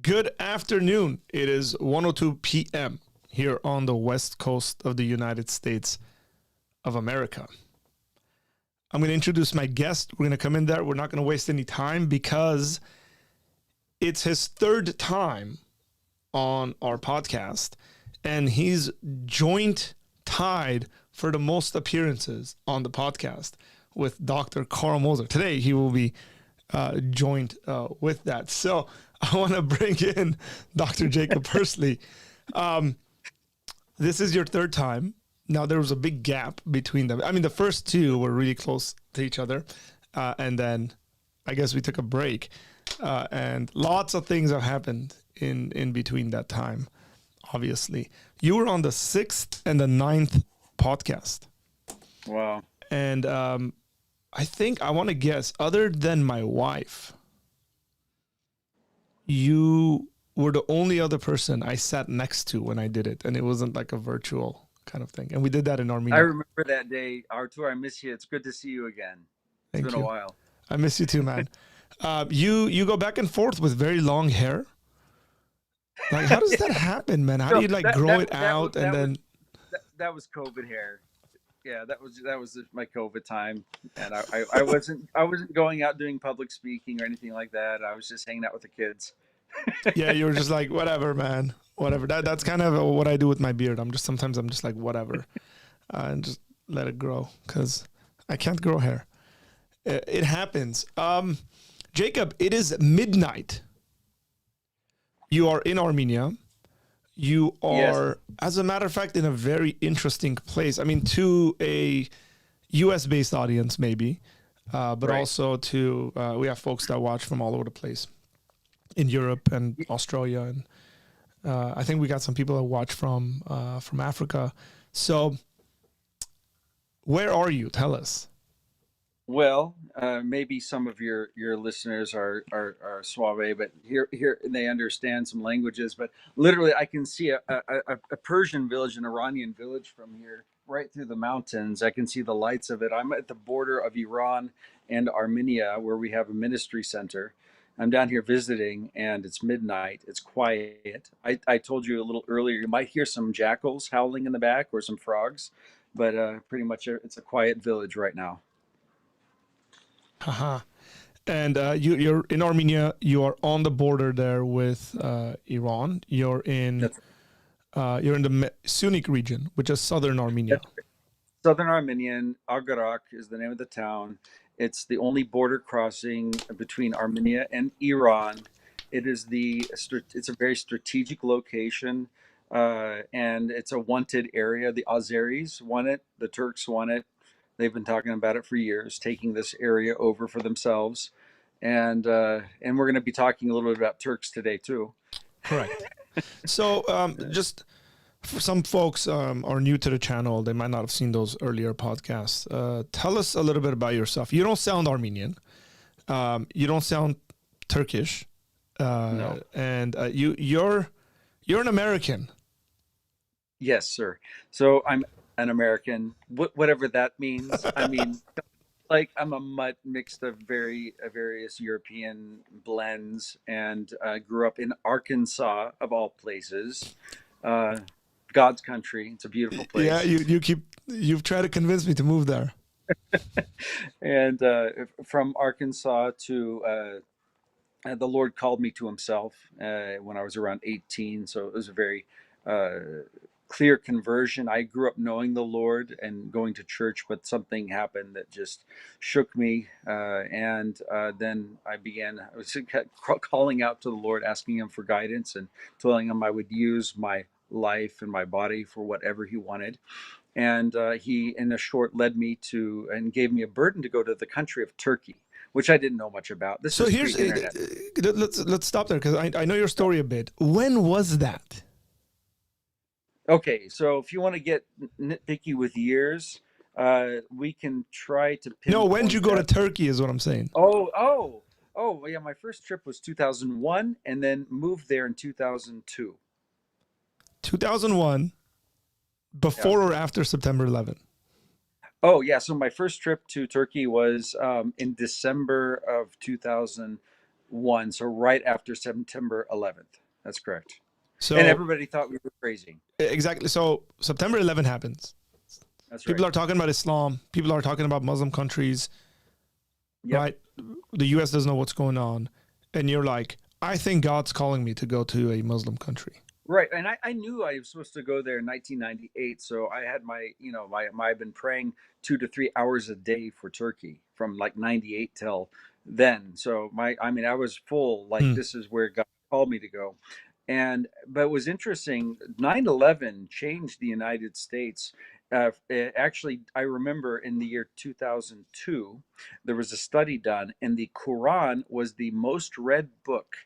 Good afternoon. It is 1:02 p.m. here on the west coast of the United States of America. I'm going to introduce my guest. We're going to come in there. We're not going to waste any time because it's his third time on our podcast, and he's joint tied for the most appearances on the podcast with Dr. Carl Moser. Today, he will be joined with that. So I want to bring in Dr. Jacob Pursley. This is your third time. Now, there was a big gap between them. I mean, the first two were really close to each other. And then I guess we took a break. And lots of things have happened in between that time, obviously. You were on the 6th and the 9th podcast. Wow. And I think I want to guess, other than my wife, you were the only other person I sat next to when I did it. And it wasn't like a virtual kind of thing. And we did that in Armenia. I remember that day. Artur, I miss you. It's good to see you again. It's been a while. I miss you too, man. You go back and forth with very long hair. Like, how does that happen, man? How do you grow it out and then? That was COVID hair. Yeah, that was my COVID time, and I wasn't going out doing public speaking or anything like that. I was just hanging out with the kids. Yeah, you were just like, whatever, man, whatever. That's kind of what I do with my beard. Sometimes I'm just like, whatever, and just let it grow because I can't grow hair. It happens. Jacob, it is midnight. You are in Armenia. You are, yes, as a matter of fact, in a very interesting place. I mean, to a U.S.-based audience, maybe, but right, also to, we have folks that watch from all over the place in Europe and Australia. And I think we got some people that watch from Africa. So where are you? Tell us. Well, maybe some of your listeners are Suave, but here they understand some languages. But literally, I can see a Persian village, an Iranian village from here, right through the mountains. I can see the lights of it. I'm at the border of Iran and Armenia, where we have a ministry center. I'm down here visiting, and it's midnight. It's quiet. I told you a little earlier, you might hear some jackals howling in the back or some frogs, but pretty much it's a quiet village right now. Haha. And you're in Armenia. You are on the border there with Iran. You're in the Sunnik region, which is southern Armenia. Southern Armenian. Agarak is the name of the town. It's the only border crossing between Armenia and Iran. It's a very strategic location, and it's a wanted area. The Azeris want it. The Turks want it. They've been talking about it for years, taking this area over for themselves, and we're going to be talking a little bit about Turks today too. Correct. So, just for some folks are new to the channel, they might not have seen those earlier podcasts. Tell us a little bit about yourself. You don't sound Armenian. You don't sound Turkish. No. And you're an American. Yes, sir. So I'm an American, whatever that means. I mean, like, I'm a mutt mixed of various European blends, and grew up in Arkansas, of all places. God's country. It's a beautiful place. Yeah, you've tried to convince me to move there. And from Arkansas to the Lord called me to himself when I was around 18. So it was a very clear conversion. I grew up knowing the Lord and going to church, but something happened that just shook me. And then I was calling out to the Lord, asking him for guidance and telling him I would use my life and my body for whatever he wanted. And he, in a short, led me to and gave me a burden to go to the country of Turkey, which I didn't know much about. So here's, let's stop there, because I know your story a bit. When was that? Okay, so if you want to get nitpicky with years, we can try to pinpoint. No, when did you go to Turkey is what I'm saying. Oh, yeah, my first trip was 2001, and then moved there in 2002. 2001, before or after September 11? Oh, yeah, so my first trip to Turkey was in December of 2001. 1, so right after September 11th. That's correct. So And everybody thought we were crazy. exactly. So September 11 happens. That's People right. are talking about Islam. People are talking about Muslim countries, Yep. right? The U.S. doesn't know what's going on. And you're like, I think God's calling me to go to a Muslim country. Right, and I knew I was supposed to go there in 1998, so I had I've been praying 2 to 3 hours a day for Turkey from like 98 till then. So I was full, like Hmm. this is where God called me to go. But it was interesting. 9/11 changed the United States. Actually, I remember in the year 2002, there was a study done, and the Quran was the most read book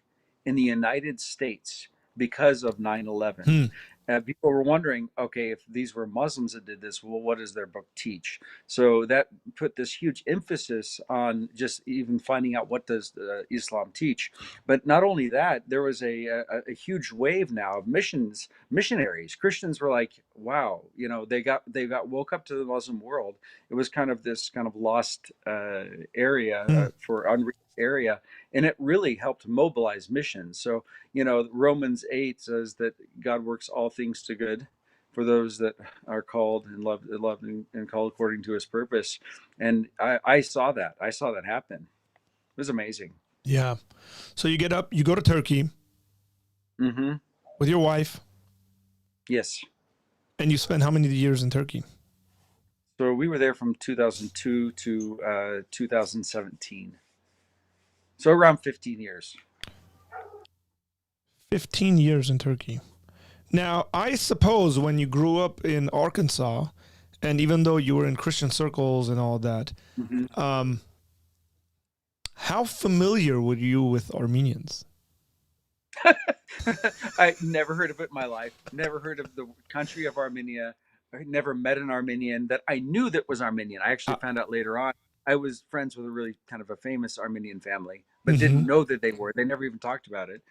in the United States because of 9/11. Hmm. People were wondering, okay, if these were Muslims that did this, well, what does their book teach? So that put this huge emphasis on just even finding out what does Islam teach. But not only that, there was a huge wave now of missionaries. Christians were like, wow, they got woke up to the Muslim world. It was kind of this kind of lost area Hmm. for unreached area, and it really helped mobilize missions. So Romans 8 says that God works all things to good for those that are called and loved and called according to his purpose. And I saw that. I saw that happen. It was amazing. Yeah. So you get up, you go to Turkey Mm-hmm. with your wife, Yes. and you spend how many years in Turkey? So we were there from 2002 to 2017. So around 15 years. 15 years in Turkey. Now, I suppose when you grew up in Arkansas, and even though you were in Christian circles and all that, Mm-hmm. how familiar were you with Armenians? I never heard of it in my life. Never heard of the country of Armenia. I never met an Armenian that I knew that was Armenian. I actually found out later on. I was friends with a really kind of a famous Armenian family, but Mm-hmm. didn't know that they were. They never even talked about it.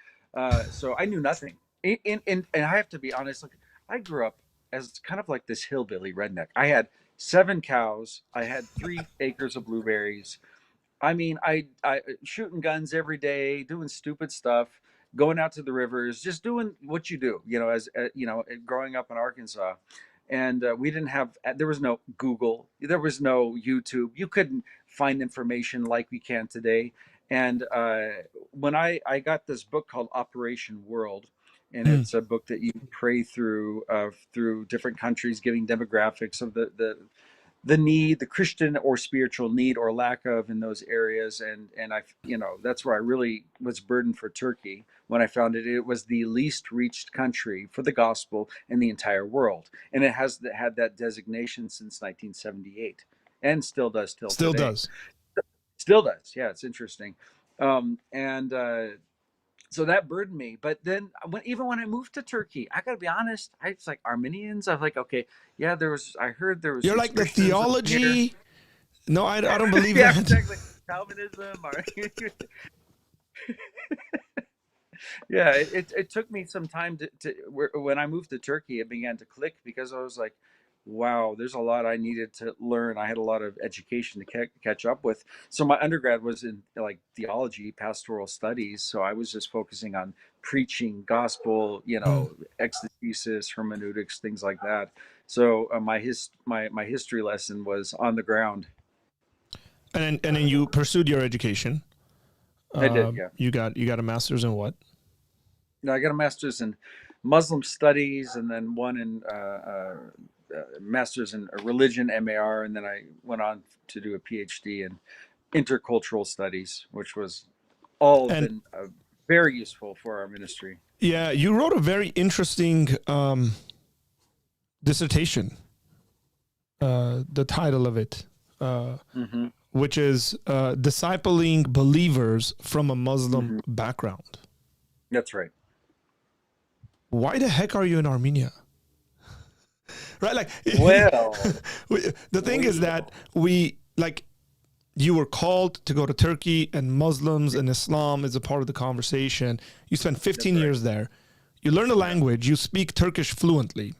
So I knew nothing. And I have to be honest, like I grew up as kind of like this hillbilly redneck. I had 7 cows. I had 3 acres of blueberries. I mean, I shooting guns every day, doing stupid stuff, going out to the rivers, just doing what you do, as growing up in Arkansas. And we didn't have, there was no Google, there was no YouTube. You couldn't find information like we can today. And when I got this book called Operation World, and Mm. it's a book that you pray through different countries, giving demographics of the need, the Christian or spiritual need or lack of in those areas. And that's where I really was burdened for Turkey when I found it. It was the least reached country for the gospel in the entire world. And it has had that designation since 1978 and still does till Still today. does. Still does. Yeah, it's interesting. And so that burdened me. But then even when I moved to Turkey, I gotta be honest, I was like Armenians. I was like, okay, yeah, I heard there was You're some like the Christians up here. theology. No, I don't believe Yeah, that. exactly. Calvinism. Yeah, it took me some time when I moved to Turkey, it began to click because I was like, wow, there's a lot I needed to learn. I had a lot of education to catch up with. So my undergrad was in like theology, pastoral studies. So I was just focusing on preaching gospel, Mm. exegesis, hermeneutics, things like that. So my history lesson was on the ground. And then you pursued your education. I did, yeah. You got a master's in what? I got a master's in Muslim studies, and then one in master's in religion, MAR, and then I went on to do a PhD in intercultural studies, which was all And been very useful for our ministry. yeah, you wrote a very interesting dissertation. The title of it, Mm-hmm. which is discipling believers from a Muslim Mm-hmm. background. That's right. Why the heck are you in Armenia? Right, like Well, the thing is that you were called to go to Turkey, and Muslims and Islam is a part of the conversation. You spent 15 That's right. years there. You learn the Yeah. language. You speak Turkish fluently.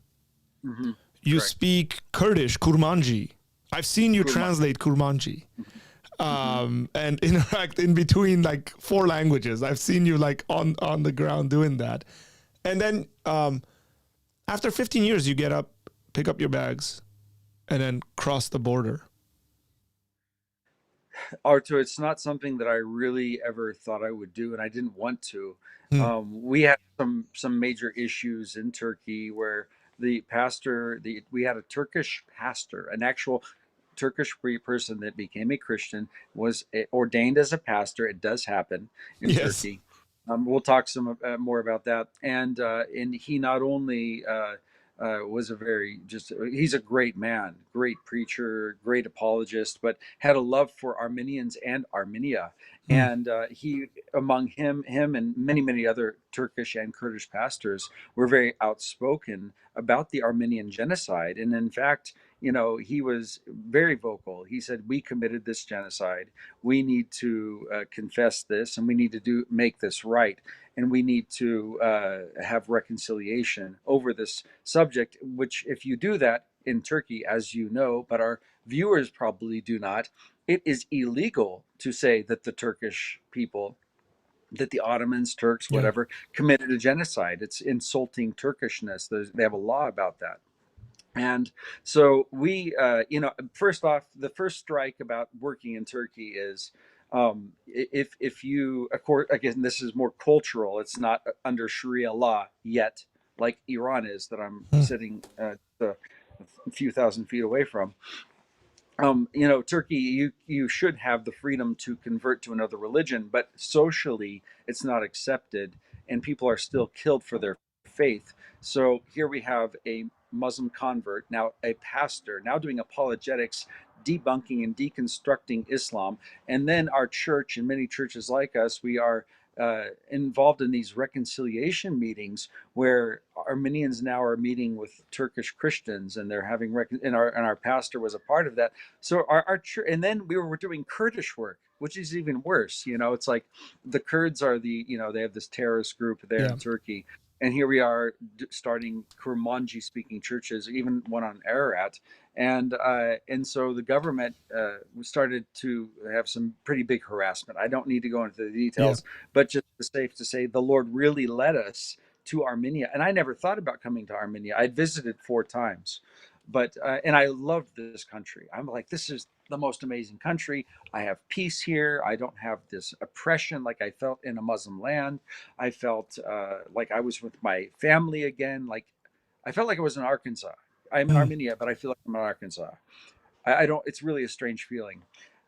Mm-hmm. You Correct. speak Kurdish, Kurmanji. I've seen you Kurman. translate Kurmanji. and interact in between like 4 languages. I've seen you like on the ground doing that. And then after 15 years, you get up, pick up your bags, and then cross the border. Arthur, it's not something that I really ever thought I would do, and I didn't want to. Hmm. We had some major issues in Turkey where the pastor, we had a Turkish pastor, an actual Turkish free person that became a Christian, was ordained as a pastor. It does happen in Yes. Turkey. We'll talk some more about that. And he not only was a very he's a great man, great preacher, great apologist, but had a love for Armenians and Armenia. Hmm. And he, among him and many other Turkish and Kurdish pastors, were very outspoken about the Armenian genocide. And in fact, he was very vocal. He said, "We committed this genocide. We need to confess this, and we need to make this right, and we need to have reconciliation over this subject." Which, if you do that in Turkey, as you know, but our viewers probably do not, it is illegal to say that the Turkish people, that the Ottomans, Turks, Yeah. whatever, committed a genocide. It's insulting Turkishness. They have a law about that. And so we, first off, the first strike about working in Turkey is, if you, of course, again, this is more cultural. It's not under Sharia law yet, like Iran is, that I'm Hmm. sitting a few thousand feet away from. Turkey, you should have the freedom to convert to another religion, but socially it's not accepted, and people are still killed for their faith. So here we have a Muslim convert, now a pastor, now doing apologetics, debunking and deconstructing Islam, and then our church and many churches like us, we are involved in these reconciliation meetings where Armenians now are meeting with Turkish Christians, and they're having and our pastor was a part of that. So our church, and then we were doing Kurdish work, which is even worse. It's like the Kurds are they have this terrorist group there Yeah. in Turkey, and here we are starting Kurmanji speaking churches, even one on Ararat. And so the government started to have some pretty big harassment. I don't need to go into the Yeah. details, but just safe to say, the Lord really led us to Armenia. And I never thought about coming to Armenia. I'd visited 4 times, but and I loved this country. I'm like, this is the most amazing country. I have peace here. I don't have this oppression like I felt in a Muslim land. I felt like I was with my family again. Like I felt like I was in Arkansas. I'm in Hmm. Armenia, but I feel like I'm in Arkansas. I don't. It's really a strange feeling,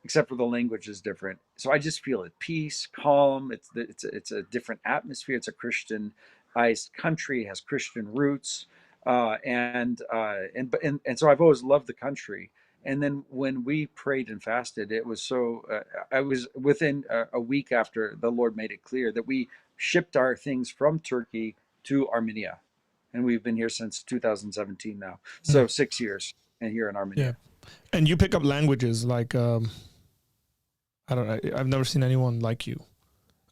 except for the language is different. So I just feel at peace, calm. It's a different atmosphere. It's a Christianized country. It has Christian roots, and so I've always loved the country. And then when we prayed and fasted, it was so. I was within a week after the Lord made it clear that we shipped our things from Turkey to Armenia, and we've been here since 2017 now. Hmm. So 6 years, and here in Yeah. Armenia. And you pick up languages like I don't know. I've never seen anyone like you.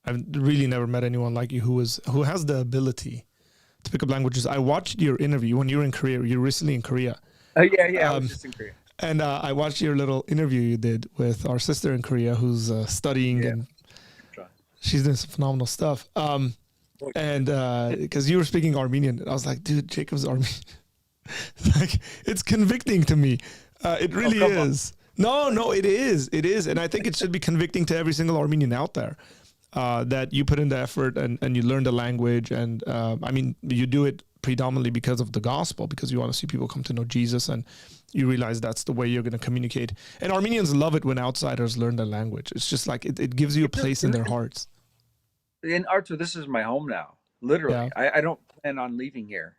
I've really never met anyone like you who has the ability to pick up languages. I watched your interview when you were in Korea. You're recently in Korea. Oh yeah, I was just in Korea. And I watched your little interview you did with our sister in Korea who's studying, Yeah, and try. she's doing some phenomenal stuff. And because you were speaking Armenian, I was like, dude, Jacob's Armenian. Like, it's convicting to me. It really is. No, it is. It is. And I think it should be convicting to every single Armenian out there that you put in the effort and you learn the language. And I mean, you do it predominantly because of the gospel, because you want to see people come to know Jesus, and you realize that's the way you're going to communicate. And Armenians love it when outsiders learn the language. It's just like it gives you a place in their hearts. In Arthur, this is my home now. Literally, Yeah. I don't plan on leaving here.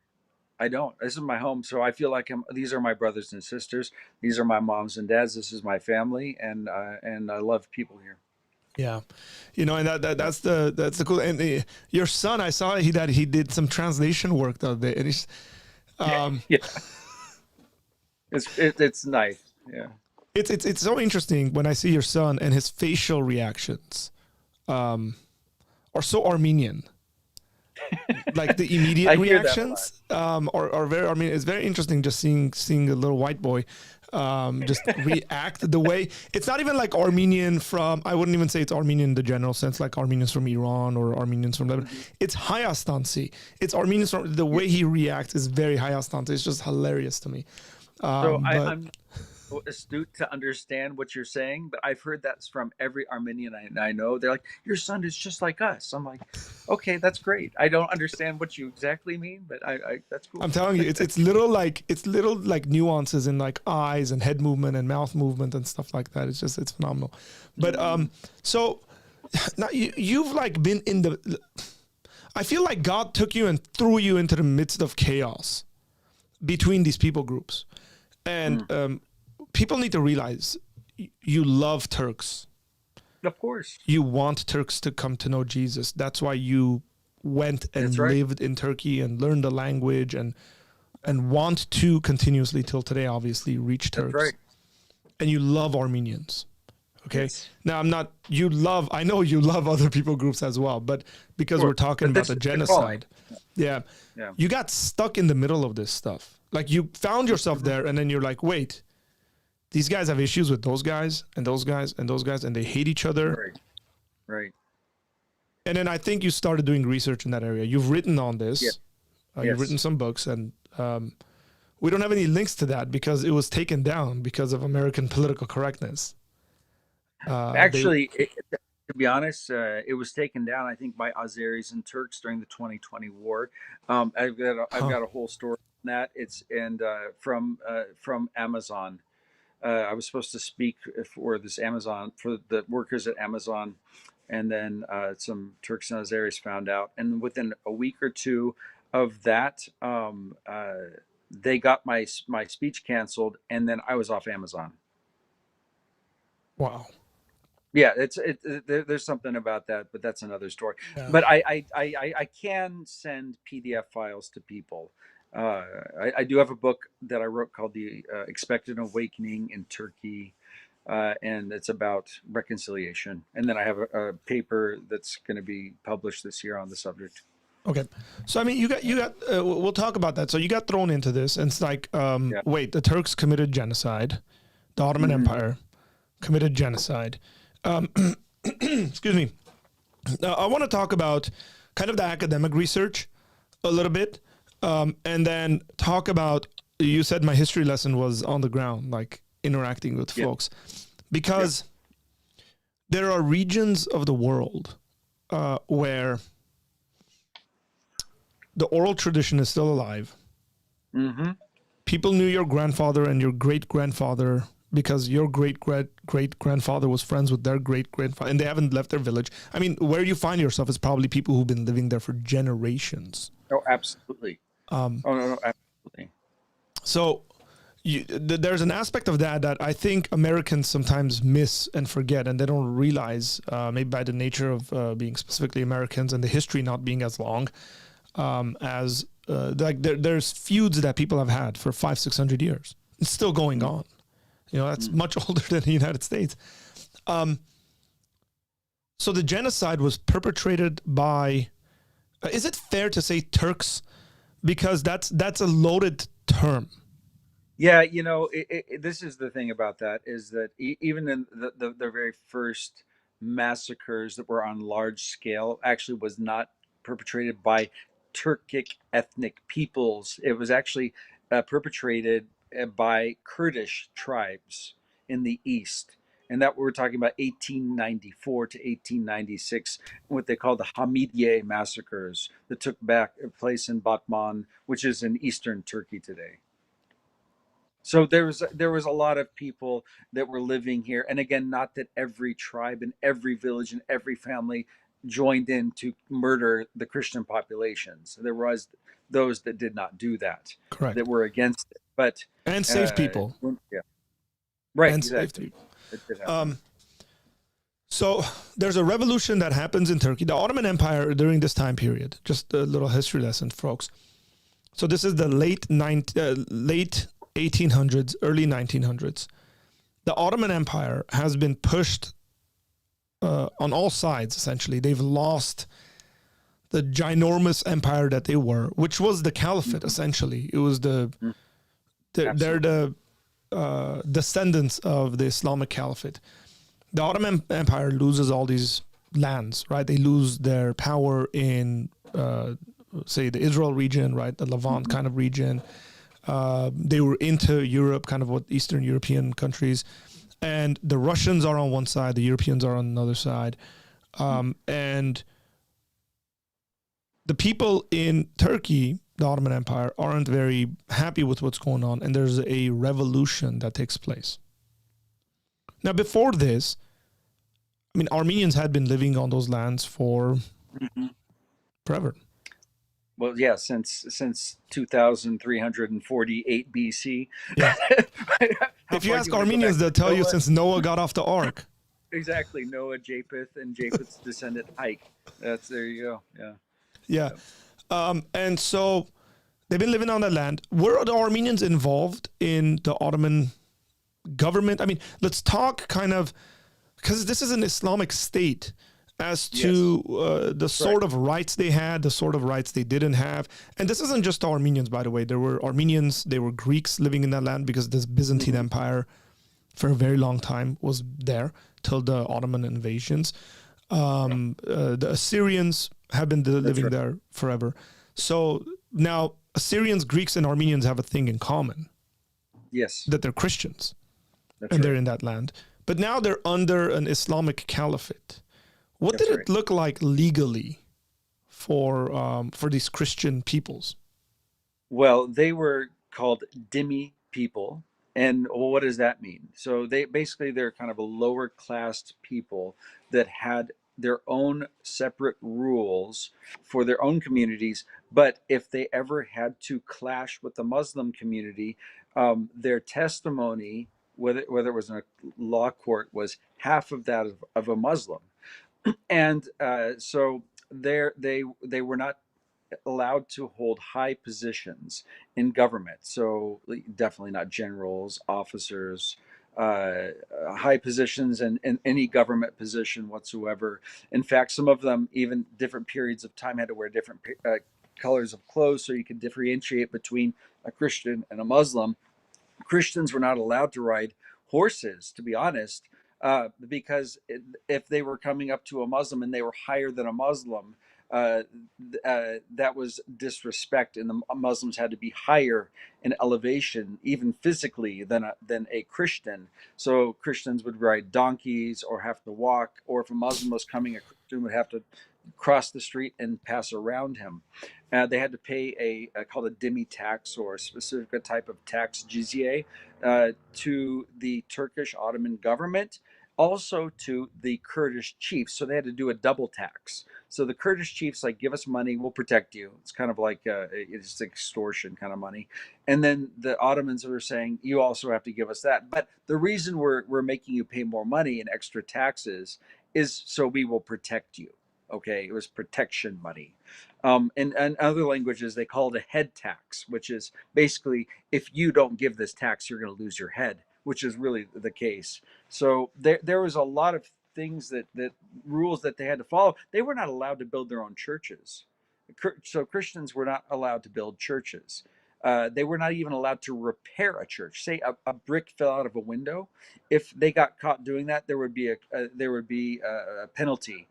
I don't. This is my home, so I feel like these are my brothers and sisters. These are my moms and dads. This is my family, and I love people here. Yeah, and that's the cool. And your son, I saw he did some translation work the other day, and he's Yeah, it's nice. Yeah, it's so interesting when I see your son and his facial reactions, are so Armenian. Like the immediate I hear that a lot. reactions are very. I mean, it's very interesting just seeing a little white boy just react the way. It's not even like Armenian from, I wouldn't even say it's Armenian in the general sense, like Armenians from Iran or Armenians from Lebanon. It's Hayastansi. It's Armenians from, the way he reacts is very Hayastansi. It's just hilarious to me. So But I'm astute to understand what you're saying, but I've heard that's from every Armenian I know. They're like, your son is just like us. I'm like, okay, that's great. I don't understand what you exactly mean, but I that's cool. I'm telling you, it's little like nuances in like eyes and head movement and mouth movement and stuff like that. It's phenomenal. But so now you've like been in the, I feel like God took you and threw you into the midst of chaos between these people groups. And people need to realize you love Turks. Of course. You want Turks to come to know Jesus. That's why you went and lived in Turkey and learned the language and want to continuously till today, obviously, reach Turks. That's right. And you love Armenians. Okay. Yes. Now I know you love other people groups as well, but because we're talking about the genocide. Yeah. You got stuck in the middle of this stuff. Like you found yourself there and then you're like, wait, these guys have issues with those guys and those guys and those guys and they hate each other. Right. And then I think you started doing research in that area. You've written on this. Yes. You've written some books and we don't have any links to that because it was taken down because of American political correctness. Actually, to be honest, it was taken down, I think, by Azeris and Turks during the 2020 war. I've got a whole story on that. It's from Amazon. I was supposed to speak for the workers at Amazon, and then some Turks and Azeris found out, and within a week or two of that, they got my speech canceled, and then I was off Amazon. Wow. Yeah, there's something about that, but that's another story. Yeah. But I can send PDF files to people. I do have a book that I wrote called The Expected Awakening in Turkey, and it's about reconciliation. And then I have a paper that's going to be published this year on the subject. Okay, so I mean, you got. We'll talk about that. So you got thrown into this, and it's like, wait, the Turks committed genocide, the Ottoman Empire committed genocide. Excuse me. Now, I want to talk about kind of the academic research a little bit, and then talk about, you said my history lesson was on the ground, like interacting with folks, because there are regions of the world where the oral tradition is still alive. Mm-hmm. People knew your grandfather and your great-grandfather because your great-great-grandfather was friends with their great-grandfather, and they haven't left their village. I mean, where you find yourself is probably people who've been living there for generations. Oh, absolutely. No, absolutely. So there's an aspect of that I think Americans sometimes miss and forget, and they don't realize, maybe by the nature of being specifically Americans and the history not being as long, as like there's feuds that people have had for 500-600 years. It's still going on. You know, that's much older than the United States. So the genocide was perpetrated by, is it fair to say Turks? Because that's a loaded term. Yeah, you know, this is the thing about that, is that even in the very first massacres that were on large scale actually was not perpetrated by Turkic ethnic peoples. It was actually perpetrated by Kurdish tribes in the east. And that we're talking about 1894 to 1896, what they call the Hamidiye massacres that took place in Batman, which is in eastern Turkey today. So there was a lot of people that were living here. And again, not that every tribe and every village and every family joined in to murder the Christian populations. There was those that did not do that. Correct. That were against it. And save people. Yeah. Right. And exactly. Save people. So there's a revolution that happens in Turkey. The Ottoman Empire during this time period, just a little history lesson, folks. So this is the late 1800s, early 1900s. The Ottoman Empire has been pushed on all sides, essentially. They've lost the ginormous empire that they were, which was the caliphate, essentially. It was they're the descendants of the Islamic Caliphate. The Ottoman Empire loses all these lands, right? They lose their power in, say, the Israel region, right? The Levant kind of region. They were into Europe, kind of what Eastern European countries. And the Russians are on one side, the Europeans are on another side. And the people in Turkey, the Ottoman Empire, aren't very happy with what's going on. And there's a revolution that takes place. Now, before this, I mean, Armenians had been living on those lands for forever. Well, yeah, since 2348 BC. Yeah. How If you far ask do wanna go Armenians, back? they'll tell you Noah? since Noah got off the ark. Exactly, Noah, Japheth, and Japheth's descendant Ike. There you go. Yeah. Yeah. And so they've been living on that land. Were the Armenians involved in the Ottoman government? I mean, let's talk kind of, because this is an Islamic state, as to the sort of rights they had, the sort of rights they didn't have. And this isn't just the Armenians, by the way. There were Armenians, there were Greeks living in that land, because this Byzantine Empire for a very long time was there till the Ottoman invasions. The Assyrians have been living there forever. So now Assyrians, Greeks, and Armenians have a thing in common. Yes. That they're Christians. That's and right. they're in that land. But now they're under an Islamic caliphate. What That's did it right. look like legally for these Christian peoples? Well, they were called dhimmi people. And what does that mean? So they're kind of a lower class people that had their own separate rules for their own communities. But if they ever had to clash with the Muslim community, their testimony, whether it was in a law court, was half of that of a Muslim. And so they were not allowed to hold high positions in government. So definitely not generals, officers, high positions in any government position whatsoever. In fact, some of them, even different periods of time, had to wear different colors of clothes so you could differentiate between a Christian and a Muslim. Christians were not allowed to ride horses, to be honest, because if they were coming up to a Muslim and they were higher than a Muslim, that was disrespect, and the Muslims had to be higher in elevation, even physically, than a Christian. So Christians would ride donkeys or have to walk, or if a Muslim was coming, a Christian would have to cross the street and pass around him. They had to pay called a dhimmi tax, or a specific type of tax, jizya, to the Turkish Ottoman government, also to the Kurdish chiefs. So they had to do a double tax. So the Kurdish chiefs, like, give us money, we'll protect you. It's kind of like it's extortion kind of money. And then the Ottomans were saying, you also have to give us that. But the reason we're making you pay more money and extra taxes is so we will protect you. Okay, it was protection money. In other languages, they call it a head tax, which is basically, if you don't give this tax, you're going to lose your head, which is really the case. So there was a lot of things that rules that they had to follow. They were not allowed to build their own churches. So Christians were not allowed to build churches. They were not even allowed to repair a church. Say a brick fell out of a window. If they got caught doing that, there would be a penalty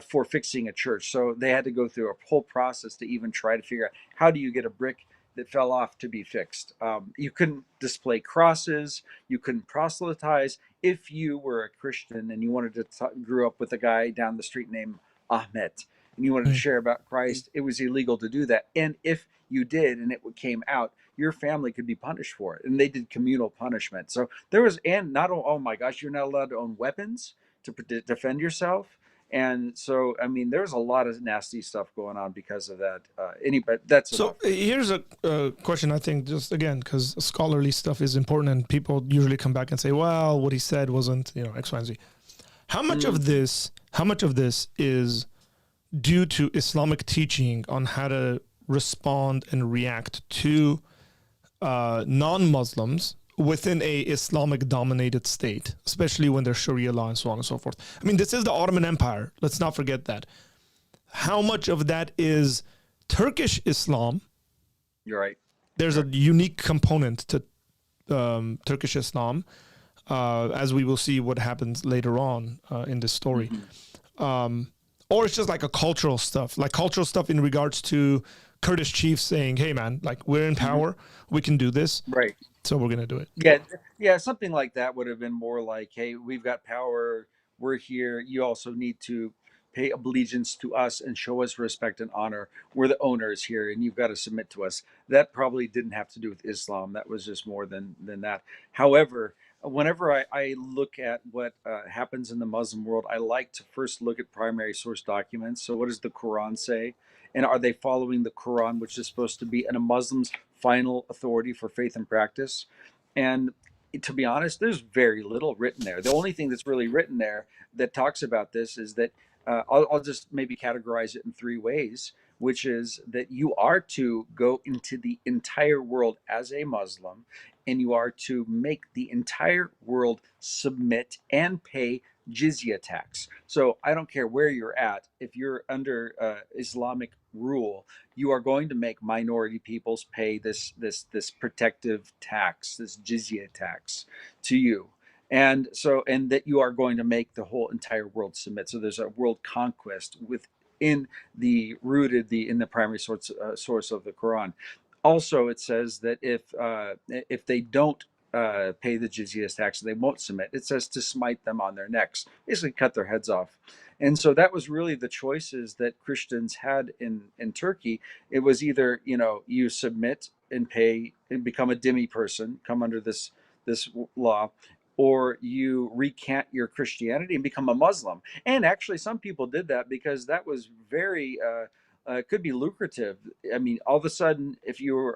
for fixing a church. So they had to go through a whole process to even try to figure out, how do you get a brick that fell off to be fixed. You couldn't display crosses. You couldn't proselytize. If you were a Christian and you wanted to grew up with a guy down the street named Ahmed, and you wanted to share about Christ, it was illegal to do that. And if you did, and it came out, your family could be punished for it. And they did communal punishment. So there was, and not, oh my gosh, you're not allowed to own weapons to defend yourself. And so, I mean, there's a lot of nasty stuff going on because of that. But that's so enough. Here's a question, I think, just again, because scholarly stuff is important, and people usually come back and say, well, what he said wasn't, X, Y, and Z. How much of this is due to Islamic teaching on how to respond and react to non-Muslims within a Islamic dominated state, especially when there's Sharia law and so on and so forth? I mean, this is the Ottoman Empire. Let's not forget that. How much of that is Turkish Islam? You're right. There's a unique component to Turkish Islam, as we will see what happens later on in this story. Or it's just like a cultural stuff in regards to Kurdish chiefs saying, hey, man, like we're in power, we can do this. Right. So we're going to do it. Yeah, something like that would have been more like, hey, we've got power, we're here. You also need to pay allegiance to us and show us respect and honor. We're the owners here, and you've got to submit to us. That probably didn't have to do with Islam. That was just more than that. However, whenever I look at what happens in the Muslim world, I like to first look at primary source documents. So, what does the Quran say? And are they following the Quran, which is supposed to be a Muslim's final authority for faith and practice? And to be honest, there's very little written there. The only thing that's really written there that talks about this is that I'll just maybe categorize it in three ways, which is that you are to go into the entire world as a Muslim, and you are to make the entire world submit and pay jizya tax. So I don't care where you're at, if you're under Islamic rule, you are going to make minority peoples pay this protective tax, this jizya tax to you. And that you are going to make the whole entire world submit. So there's a world conquest within in the primary source of the Quran. Also, it says that if they don't pay the jizya tax, they won't submit. It says to smite them on their necks, basically cut their heads off. And so that was really the choices that Christians had in Turkey. It was either, you submit and pay and become a dhimmi person, come under this law, or you recant your Christianity and become a Muslim. And actually, some people did that because that was very could be lucrative. I mean, all of a sudden, if you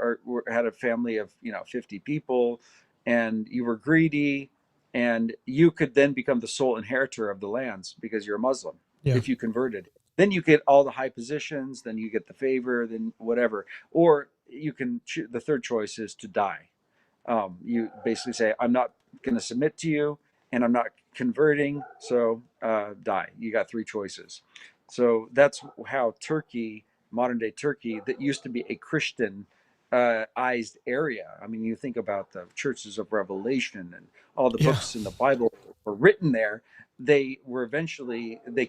had a family of 50 people, and you were greedy, and you could then become the sole inheritor of the lands because you're a Muslim. Yeah. If you converted, then you get all the high positions, then you get the favor, then whatever. Or you can the third choice is to die. You basically say, I'm not going to submit to you, and I'm not converting, so die. You got three choices. So that's how Turkey, modern day Turkey, that used to be a Christian ized area. I mean, you think about the churches of Revelation and all the books in the Bible were written there. They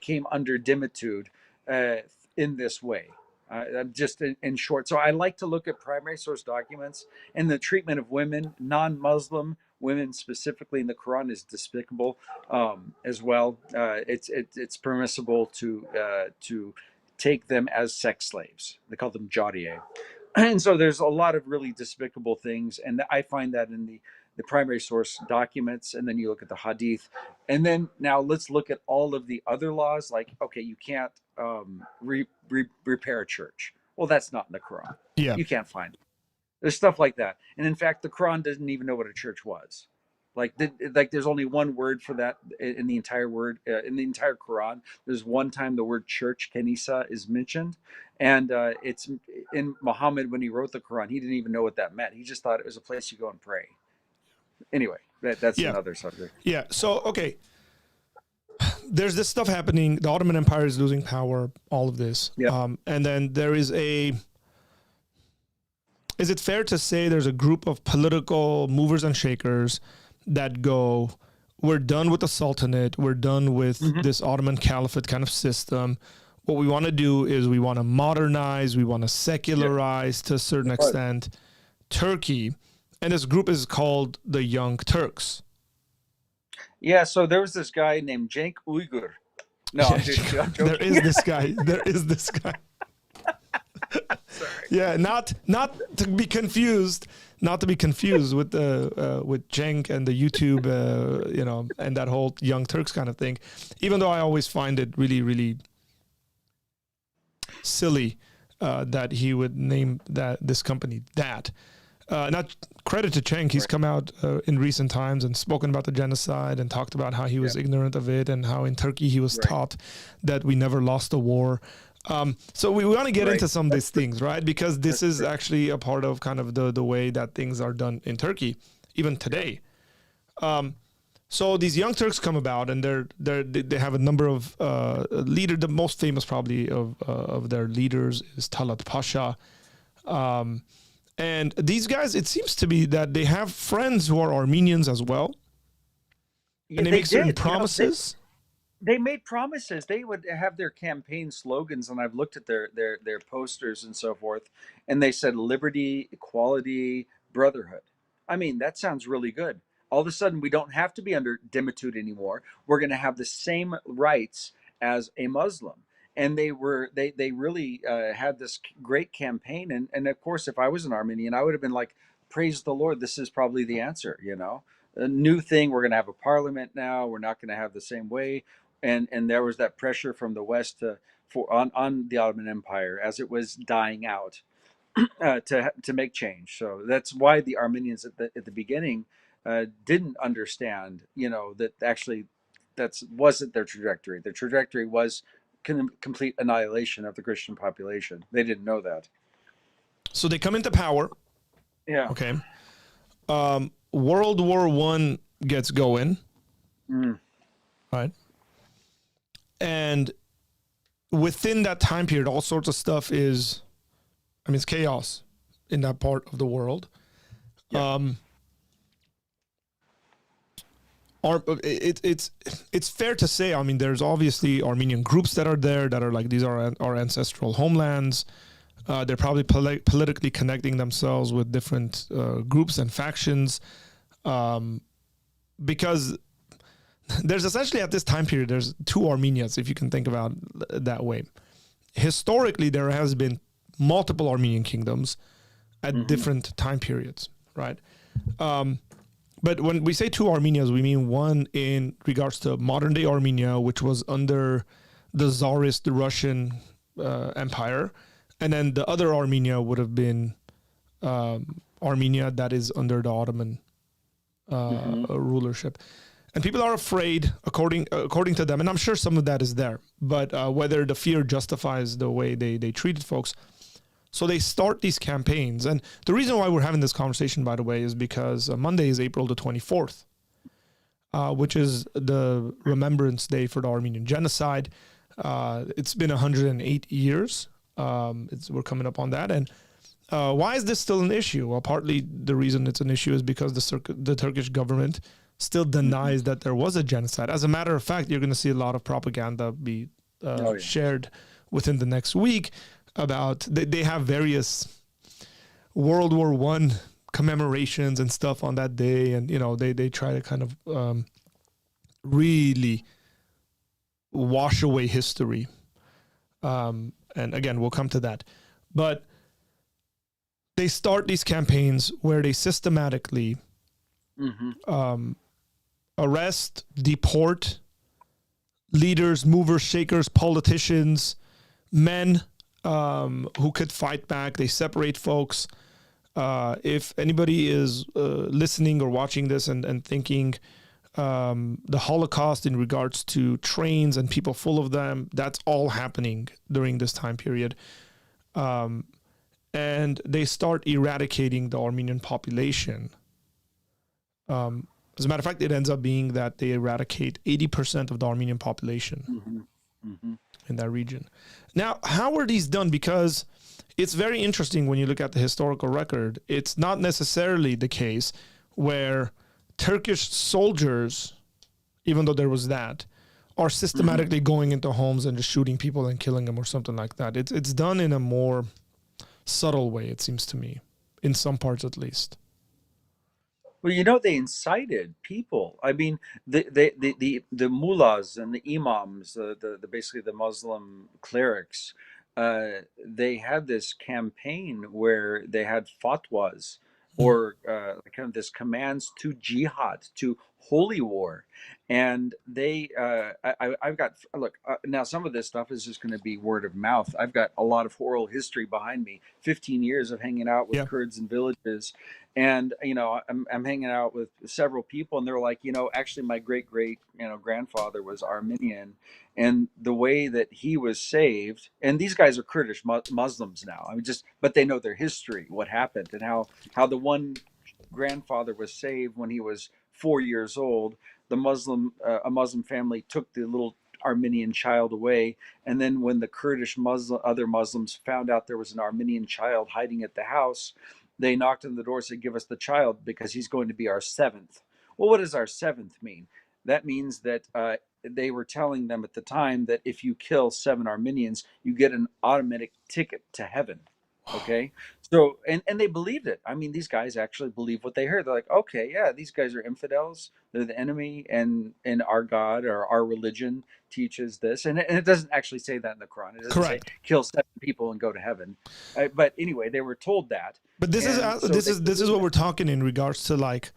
came under dhimmitude in this way. Just in short. So I like to look at primary source documents, and the treatment of women, non-Muslim women specifically in the Quran, is despicable as well. It's permissible to take them as sex slaves. They call them jariyeh. And so there's a lot of really despicable things, and I find that in the primary source documents. And then you look at the hadith, and then now let's look at all of the other laws. Like, okay, you can't repair a church. Well, that's not in the Quran. You can't find it. There's stuff like that, and in fact, the Quran doesn't even know what a church was. Like there's only one word for that in the entire Quran. There's one time the word church, kanisa, is mentioned, and it's in Muhammad when he wrote the Quran. He didn't even know what that meant. He just thought it was a place you go and pray. Anyway, that's another subject. Yeah. So okay, there's this stuff happening. The Ottoman Empire is losing power. All of this. Yeah. And then there is a. Is it fair to say there's a group of political movers and shakers that go, we're done with the Sultanate, we're done with this Ottoman Caliphate kind of system. What we want to do is we want to modernize, we want to secularize to a certain extent Turkey. And this group is called the Young Turks. Yeah, so there was this guy named Cenk Uygur. No, I'm joking. There is this guy. Sorry. Yeah, not to be confused with with Cenk and the YouTube, and that whole Young Turks kind of thing. Even though I always find it really, really silly that he would name this company that. Not credit to Cenk. He's come out in recent times and spoken about the genocide and talked about how he was ignorant of it and how in Turkey he was taught that we never lost a war. So we want to get into some of these things, right? Because this is actually a part of kind of the way that things are done in Turkey, even today. So these Young Turks come about, and they have a number of leaders. The most famous probably of their leaders is Talat Pasha. And these guys, it seems to be that they have friends who are Armenians as well, Yeah, and they they make certain did. promises. They made promises. They would have their campaign slogans, and I've looked at their posters and so forth, and they said liberty, equality, brotherhood. I mean, that sounds really good. All of a sudden, we don't have to be under dimitude anymore. We're going to have the same rights as a Muslim. And they really had this great campaign. And of course, if I was an Armenian, I would have been like, praise the Lord, this is probably the answer. A new thing. We're going to have a parliament now. We're not going to have the same way, and there was that pressure from the West on the Ottoman Empire as it was dying out, to make change. So that's why the Armenians at the beginning didn't understand, that actually that's wasn't their trajectory. Their trajectory was complete annihilation of the Christian population. They didn't know that. So they come into power. Yeah. Okay. World War I gets going. Mm. Right. And within that time period, all sorts of stuff it's chaos in that part of the world. Yeah. It's fair to say, there's obviously Armenian groups that are there that are like, these are our ancestral homelands. They're probably politically connecting themselves with different groups and factions, because there's essentially, at this time period, there's two Armenias, if you can think about it that way. Historically, there has been multiple Armenian kingdoms at different time periods, right? But when we say two Armenias, we mean one in regards to modern day Armenia, which was under the Tsarist Russian Empire. And then the other Armenia would have been Armenia that is under the Ottoman rulership. And people are afraid, according to them, and I'm sure some of that is there, but whether the fear justifies the way they treated folks. So they start these campaigns. And the reason why we're having this conversation, by the way, is because Monday is April the 24th, which is the Remembrance Day for the Armenian Genocide. It's been 108 years. We're coming up on that. And why is this still an issue? Well, partly the reason it's an issue is because the Turkish government still denies that there was a genocide. As a matter of fact, you're going to see a lot of propaganda be shared within the next week about they have various World War I commemorations and stuff on that day, and they try to kind of really wash away history. And again, we'll come to that, but they start these campaigns where they systematically arrest, deport leaders, movers, shakers, politicians, men who could fight back. They separate folks. If anybody is listening or watching this and thinking the Holocaust in regards to trains and people full of them, that's all happening during this time period. And they start eradicating the Armenian population. As a matter of fact, it ends up being that they eradicate 80% of the Armenian population in that region. Now, how were these done? Because it's very interesting when you look at the historical record. It's not necessarily the case where Turkish soldiers, even though there was that, are systematically going into homes and just shooting people and killing them or something like that. It's done in a more subtle way, it seems to me, in some parts at least. Well, they incited people. I mean, the mullahs and the imams, the basically the Muslim clerics, they had this campaign where they had fatwas, or kind of this commands to jihad, to holy war, and I've got, look, now some of this stuff is just going to be word of mouth. I've got a lot of oral history behind me, 15 years of hanging out with Kurds in villages. And I'm hanging out with several people, and they're like, actually, my great grandfather was Armenian, and the way that he was saved. And these guys are Kurdish Muslims now. But they know their history, what happened, and how the one grandfather was saved when he was 4 years old. A Muslim family took the little Armenian child away, and then when the Kurdish other Muslims found out there was an Armenian child hiding at the house, they knocked on the door, said, "Give us the child because he's going to be our seventh." Well, what does our seventh mean? That means that they were telling them at the time that if you kill 7 Armenians, you get an automatic ticket to heaven. Okay. So, and they believed it. I mean, these guys actually believe what they heard. They're like, okay, yeah, these guys are infidels. They're the enemy, and our God or our religion teaches this. And it doesn't actually say that in the Quran. It doesn't say Correct. kill 7 people and go to heaven. But anyway, they were told that. But this And is so this is what we're talking in regards to like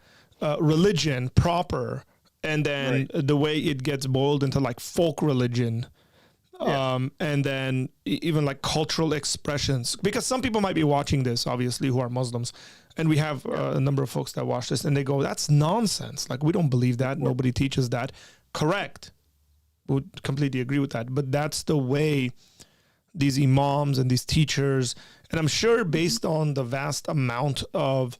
religion proper, and then right. the way it gets boiled into like folk religion. Yeah. And then even like cultural expressions, because some people might be watching this, obviously, who are Muslims, and we have a number of folks that watch this and they go, that's nonsense. Like, we don't believe that. Nobody teaches that. Correct. Would completely agree with that. But that's the way these imams and these teachers, and I'm sure based on the vast amount of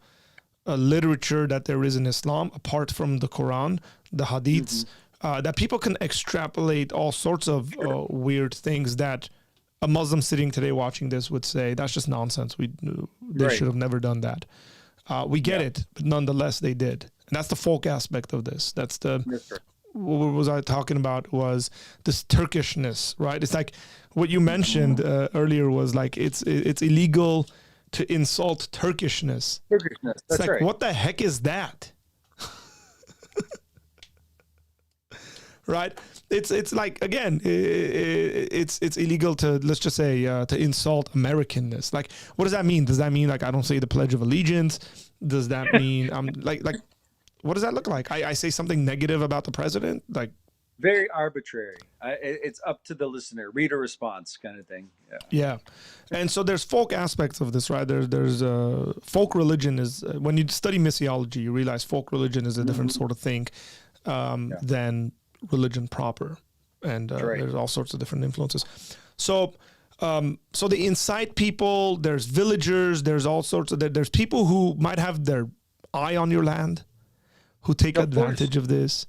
literature that there is in Islam, apart from the Quran, the hadiths, that people can extrapolate all sorts of weird things that a Muslim sitting today watching this would say, that's just nonsense. They should have never done that. We get it, but nonetheless they did. And that's the folk aspect of this. That's the, what was I talking about was this Turkishness, right? It's like what you mentioned earlier was like, it's illegal to insult Turkishness. Turkishness, It's that's like, right. what the heck is that? Right? It's like, again, it's illegal to, let's just say, to insult Americanness. Like, what does that mean? Does that mean like I don't say the Pledge of Allegiance? Does that mean I'm like what does that look like? I say something negative about the president? Like, Very arbitrary. It's up to the listener, reader response kind of thing. yeah. And so there's folk aspects of this, right? There's folk religion is, when you study missiology, you realize folk religion is a different sort of thing than religion proper. And there's all sorts of different influences. So so they incite people, there's villagers, there's all sorts of, there's people who might have their eye on your land, who take advantage of this.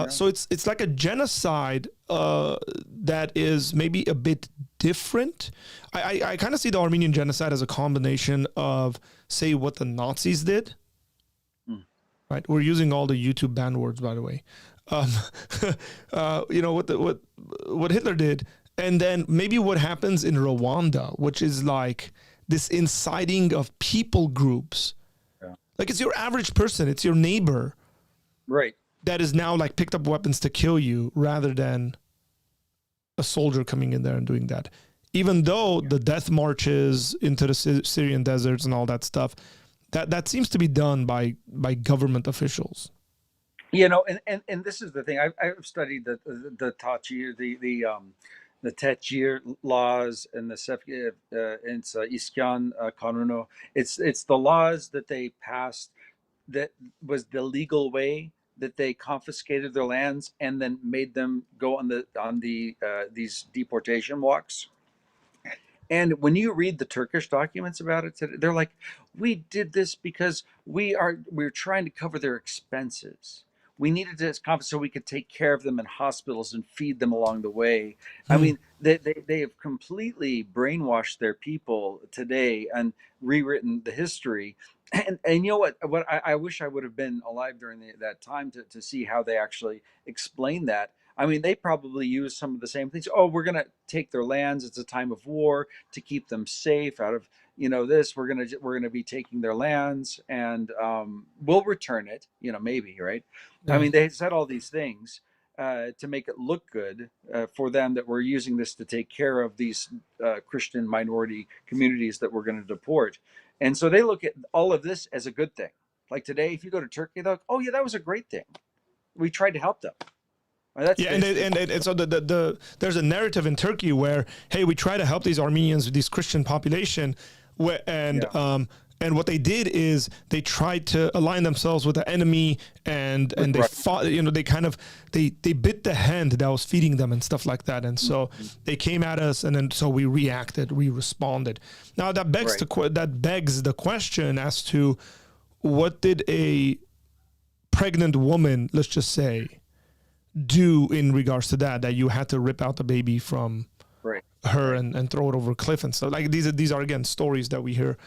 So it's like a genocide that is maybe a bit different. I kind of see the Armenian Genocide as a combination of, say, what the Nazis did. Right? We're using all the YouTube banned words, by the way. You know, what Hitler did, and then maybe what happens in Rwanda, which is like this inciting of people groups. Like, it's your average person, it's your neighbor. Right. That is now like picked up weapons to kill you rather than a soldier coming in there and doing that. Even though the death marches into the Syrian deserts and all that stuff, that seems to be done by government officials. You know, and this is the thing. I've studied the Tachir, the Techir laws and the it's Iskan Kanuno. It's the laws that they passed that was the legal way that they confiscated their lands and then made them go on these deportation walks. And when you read the Turkish documents about it today, they're like, we did this because we're trying to cover their expenses. We needed to compensate so we could take care of them in hospitals and feed them along the way. I mean, they have completely brainwashed their people today and rewritten the history. And you know what I wish I would have been alive during that time to see how they actually explain that. I mean, they probably use some of the same things. Oh, we're going to take their lands. It's a time of war to keep them safe out of, this. We're going to be taking their lands, and we'll return it. Maybe, right? Yeah. I mean, they said all these things to make it look good for them, that we're using this to take care of these Christian minority communities that we're going to deport. And so they look at all of this as a good thing. Like today, if you go to Turkey, they're like, oh yeah, that was a great thing. We tried to help them. Yeah, and so there's a narrative in Turkey where, hey, we try to help these Armenians, this Christian population, and what they did is they tried to align themselves with the enemy, and they fought. They kind of they bit the hand that was feeding them and stuff like that, and so they came at us, and then so we reacted, we responded. Now that begs the question as to, what did a pregnant woman, let's just say, do in regards to that you had to rip out the baby from her and throw it over a cliff and stuff. Like these are again stories that we hear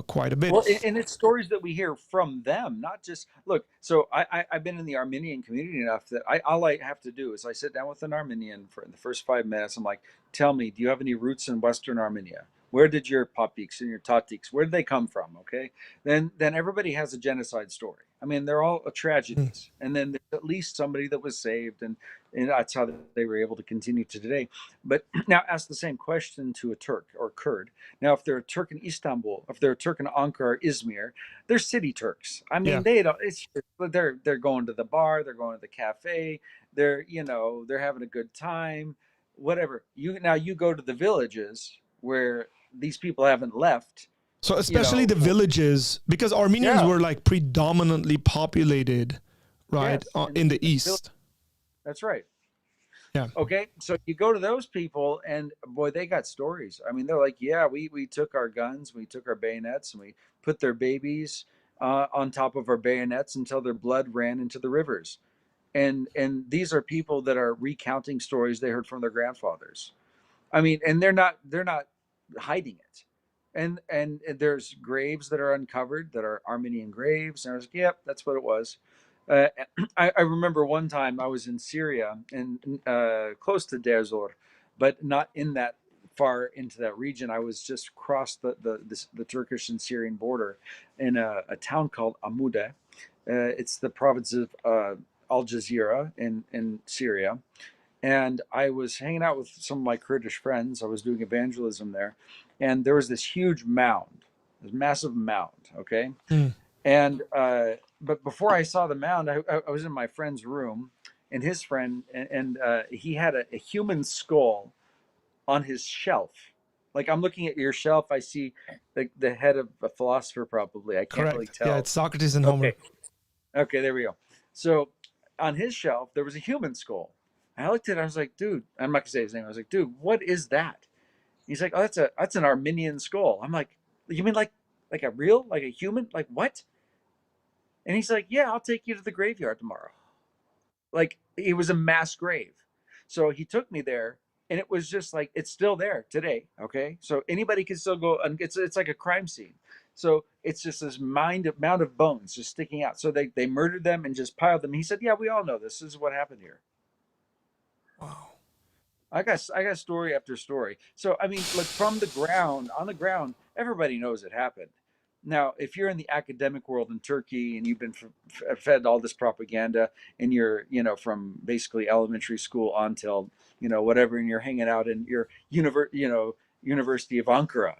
quite a bit. Well, and it's stories that we hear from them, not just look. So I've been in the Armenian community enough that all I have to do is I sit down with an Armenian for the first 5 minutes. I'm like, tell me, do you have any roots in Western Armenia? Where did your Papiks and your Tatiks, where did they come from? Okay, then everybody has a genocide story. I mean, they're all Mm. tragedies, and then there's at least somebody that was saved, and that's how they were able to continue to today. But now ask the same question to a Turk or Kurd. Now, if they're a Turk in Istanbul, if they're a Turk in Ankara or Izmir, they're city Turks. I Yeah. mean, they don't. It's they're going to the bar, they're going to the cafe, they're having a good time, whatever. You go to the villages where these people haven't left. So especially the villages, because Armenians Yeah, were like predominantly populated, right, yes, in the east. that's right. Yeah. Okay, so you go to those people, and boy, they got stories. I mean, they're like, yeah, we took our guns, we took our bayonets, and we put their babies on top of our bayonets until their blood ran into the rivers. And these are people that are recounting stories they heard from their grandfathers. I mean, and they're not hiding it. And there's graves that are uncovered that are Armenian graves, and I was like, yep, that's what it was. Uh, I remember one time I was in Syria and close to Derzor, but not in that far into that region. I was just across the Turkish and Syrian border in a town called Amude. It's the province of Al Jazeera in Syria, and I was hanging out with some of my Kurdish friends. I was doing evangelism there, and there was this huge mound, this massive mound. Okay, Mm. and but before I saw the mound, I was in my friend's room, and his friend, and he had a human skull on his shelf. Like I'm looking at your shelf, I see the head of a philosopher, probably. I can't really Correct. Yeah, tell. it's Socrates and Homer. Okay, okay, there we go. So on his shelf, there was a human skull. I looked at it, I was like, dude, I'm not gonna say his name. I was like, dude, what is that? He's like, oh, that's an Armenian skull. I'm like, you mean like a real, like a human? Like what? And he's like, yeah, I'll take you to the graveyard tomorrow. Like it was a mass grave. So he took me there, and it was just like it's still there today. Okay, so anybody can still go, and it's like a crime scene. So it's just this mound of bones just sticking out. So they murdered them and just piled them. He said, yeah, we all know this. This is what happened here. Wow. I got story after story. So I mean, like from the ground, on the ground, everybody knows it happened. Now, if you're in the academic world in Turkey and you've been fed all this propaganda, and you're from basically elementary school on till whatever, and you're hanging out in your University of Ankara,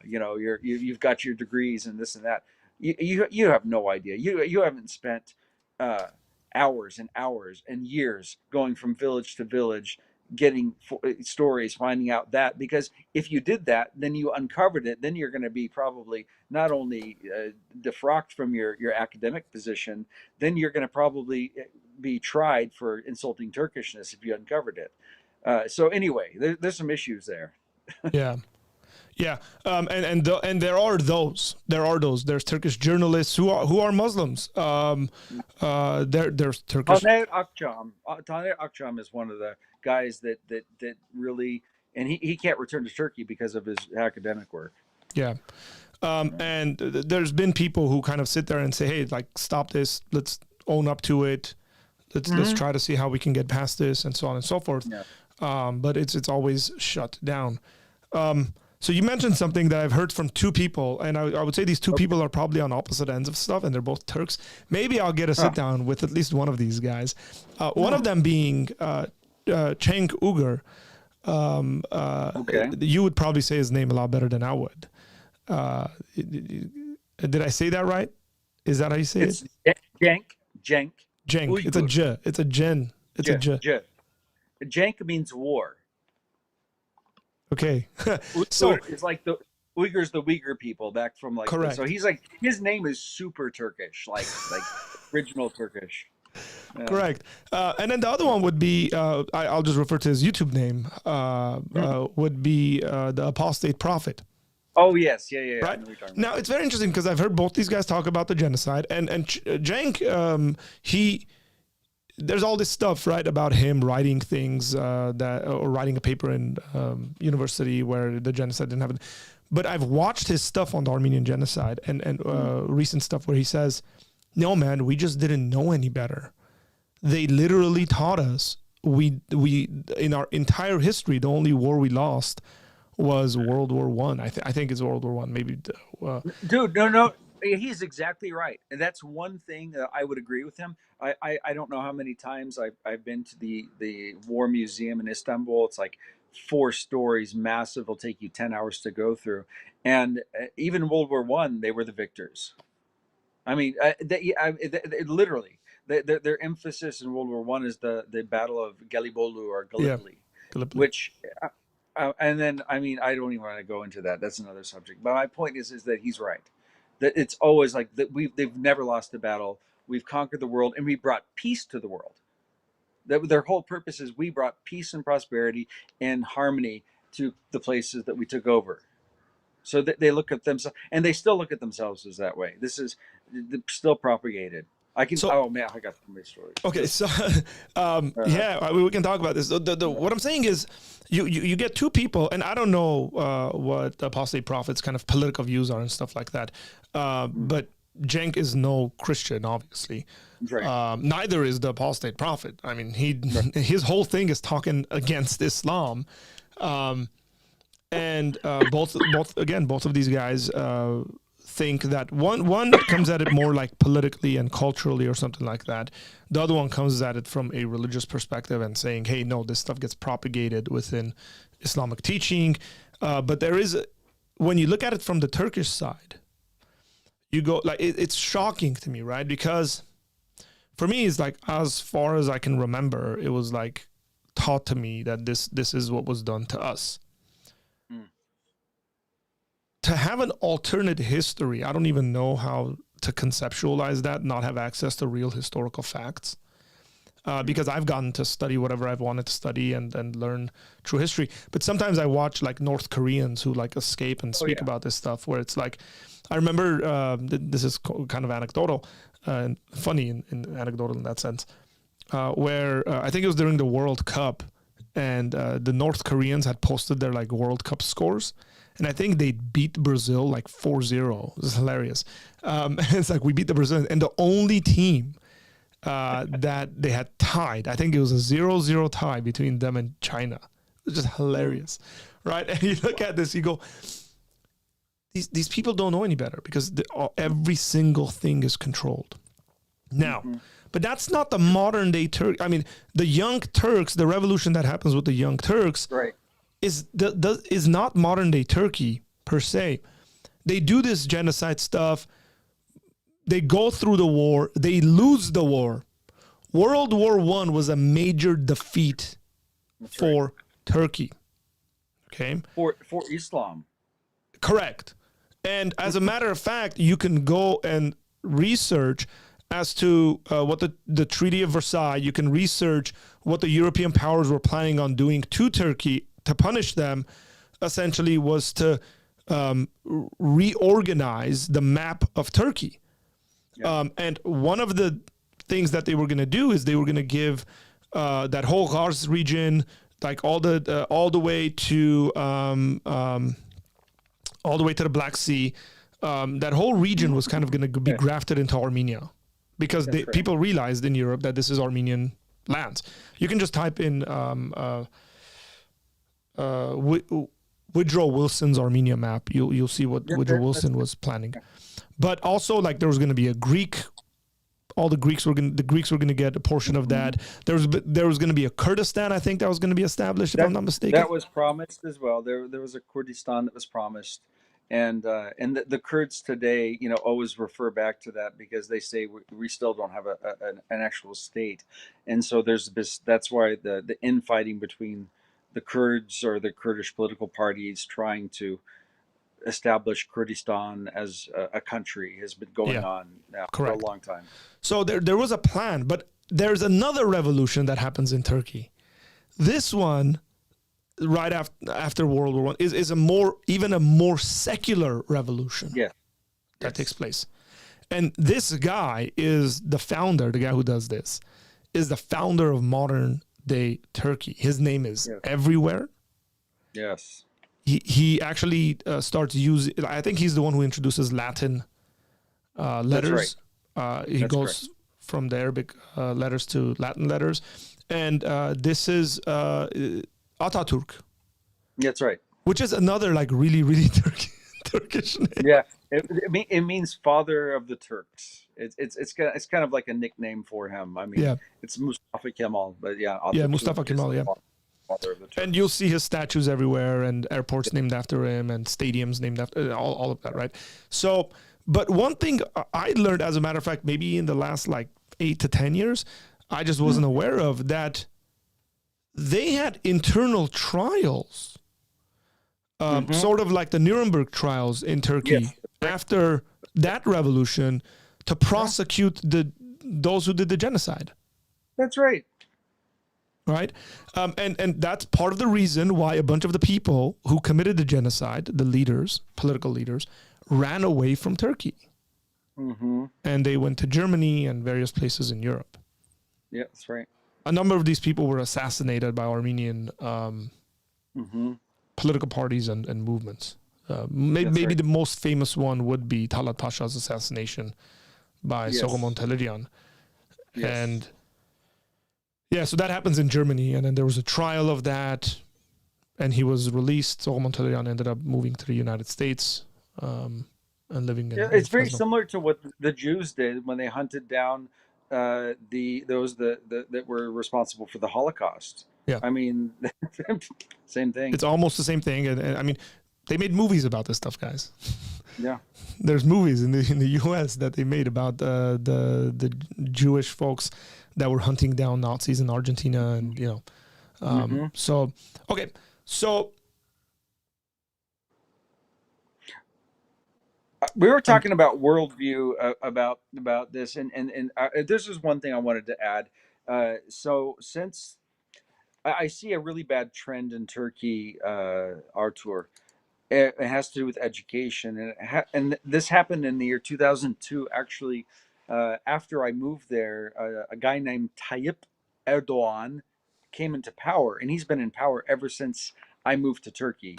you've got your degrees and this and that. You have no idea. You haven't spent uh, hours and hours and years going from village to village getting stories, finding out that, because if you did that, then you uncovered it, then you're going to be probably not only defrocked from your academic position, then you're going to probably be tried for insulting Turkishness if you uncovered it. So anyway, there's some issues there. Yeah. Yeah. And there are those. There's Turkish journalists who are Muslims. There's Turkish. Taner Akçam is one of the guys that really, and he can't return to Turkey because of his academic work. Yeah. And there's been people who kind of sit there and say, hey, like, stop this. Let's own up to it. Let's try to see how we can get past this, and so on and so forth. Yeah. But it's always shut down. So you mentioned something that I've heard from two people, and I would say these two people are probably on opposite ends of stuff, and they're both Turks. Maybe I'll get a sit down with at least one of these guys. One of them being Cenk Uygur. Okay. You would probably say his name a lot better than I would. Did I say that right? Is that how you say It's it? Cenk. Cenk. Uygur. It's a J. It's a Jen. It's a J. Cenk means war. Okay. So it's like the Uyghurs, the Uyghur people back from like. correct. So he's like, his name is super Turkish, like original Turkish. Yeah. Correct. And then the other one would be, I'll just refer to his YouTube name, would be the Apostate Prophet. Oh, yes. Yeah. Right. I know what you're talking about. Now, it's very interesting because I've heard both these guys talk about the genocide. And Cenk, there's all this stuff, right, about him writing things or writing a paper in university where the genocide didn't happen. But I've watched his stuff on the Armenian Genocide and recent stuff where he says, no, man, we just didn't know any better. They literally taught us. We in our entire history, the only war we lost was World War One. I think it's World War One. Maybe. Dude, no, he's exactly right, and that's one thing that I would agree with him. I don't know how many times I've been to the War Museum in Istanbul. It's like 4 stories, massive. It'll take you 10 hours to go through, and even World War One, they were the victors. I mean, literally, their emphasis in World War One is the Battle of Gelibolu or Gallipoli, which, and then I mean, I don't even want to go into that. That's another subject. But my point is that he's right. That it's always like that. They've never lost a battle. We've conquered the world, and we brought peace to the world. That their whole purpose is we brought peace and prosperity and harmony to the places that we took over. So that they look at themselves, and they still look at themselves as that way. This is still propagated. I can. Oh man, I got so many stories. Okay, so yeah, we can talk about this. What I'm saying is, you get 2 people, and I don't know what the apostate prophet's kind of political views are and stuff like that. But Cenk is no Christian, obviously. Right. Neither is the apostate prophet. I mean, his whole thing is talking against Islam. And both of these guys think that one comes at it more like politically and culturally or something like that. The other one comes at it from a religious perspective and saying, hey, no, this stuff gets propagated within Islamic teaching. But there is, when you look at it from the Turkish side, you go like, it's shocking to me, right? Because for me, it's like, as far as I can remember, it was like taught to me that this is what was done to us. To have an alternate history, I don't even know how to conceptualize that, not have access to real historical facts. Because I've gotten to study whatever I've wanted to study and learn true history. But sometimes I watch like North Koreans who like escape and speak about this stuff, where it's like, I remember, this is kind of anecdotal and funny in anecdotal in that sense, where I think it was during the World Cup, and the North Koreans had posted their like World Cup scores. And I think they beat Brazil like 4-0. It was hilarious. It's like, we beat the Brazil, and the only team that they had tied, I think it was a 0-0 tie between them and China. It was just hilarious, right? And you look at this, you go, these people don't know any better, because every single thing is controlled. Now, but that's not the modern day Turk. I mean, the Young Turks, the revolution that happens with the Young Turks, right, is not modern day Turkey per se. They do this genocide stuff. They go through the war. They lose the war. World War I was a major defeat for Turkey. Okay. For Islam. Correct. And as a matter of fact, you can go and research as to what the Treaty of Versailles. You can research what the European powers were planning on doing to Turkey to punish them. Essentially was to reorganize the map of Turkey. Yeah. And one of the things that they were going to do is they were going to give that whole Kars region, like all the way to the Black Sea. That whole region was kind of going to be grafted into Armenia, because people realized in Europe that this is Armenian lands. You can just type in Woodrow Wilson's Armenia map. You'll see what Woodrow Wilson was planning. But also, like, there was going to be a Greek. The Greeks were going to get a portion of that. There was going to be a Kurdistan, I think, that was going to be established, if I'm not mistaken. That was promised as well. There was a Kurdistan that was promised, and the Kurds today, always refer back to that, because they say we still don't have an actual state, and so there's this. That's why the infighting between the Kurds or the Kurdish political parties trying to establish Kurdistan as a country has been going on now for a long time. So there was a plan, but there's another revolution that happens in Turkey. This one, right after World War I, is even a more secular revolution. That takes place. And this guy is the founder. The guy who does this is the founder of modern day Turkey. His name is Everywhere. Yes. he actually starts using. I think he's the one who introduces Latin That's right. letters. He That's correct. goes from the Arabic letters to Latin letters, and this is Ataturk, That's right. which is another like really really Turkish name. Yeah, it means father of the Turks. It's kind of like a nickname for him. I mean, Yeah, it's Mustafa Kemal, but yeah, yeah, Atatürk Mustafa is Kemal. the Yeah, father of the and you'll Turks. see his statues everywhere, and airports named after him, and stadiums named after all of that, right? So, but one thing I learned, as a matter of fact, maybe in the last like 8 to 10 years, I just wasn't aware of that they had internal trials, Mm-hmm. sort of like the Nuremberg trials in Yes, Turkey that's right. after that revolution, to Yeah, prosecute those who did the genocide, that's right. right? And that's part of the reason why a bunch of the people who committed the genocide, the leaders, political leaders, ran away from Turkey, Mm-hmm. and they went to Germany and various places in Europe. Yeah, that's right. A number of these people were assassinated by Armenian Mm-hmm. political parties and movements. That's Maybe right. the most famous one would be Talat Pasha's assassination by Sogomon Yes. Tehlirian. Yes. And yeah, so that happens in Germany. And then there was a trial of that, and he was released. Sogomon Tehlirian ended up moving to the United States, and living Yeah, in it's very Fresno. similar to what the Jews did when they hunted down the those that were responsible for the Holocaust. Yeah, I mean, same thing. it's almost the same thing. And I mean, they made movies about this stuff, guys. Yeah. There's movies in the U.S. that they made about the Jewish folks that were hunting down Nazis in Argentina, and Mm-hmm. so okay, so We were um, talking about worldview about this, and this is one thing I wanted to add. So since I see a really bad trend in Turkey, Artur, it has to do with education, and this happened in the year 2002. Actually, after I moved there, a guy named Tayyip Erdogan came into power, and he's been in power ever since I moved to Turkey.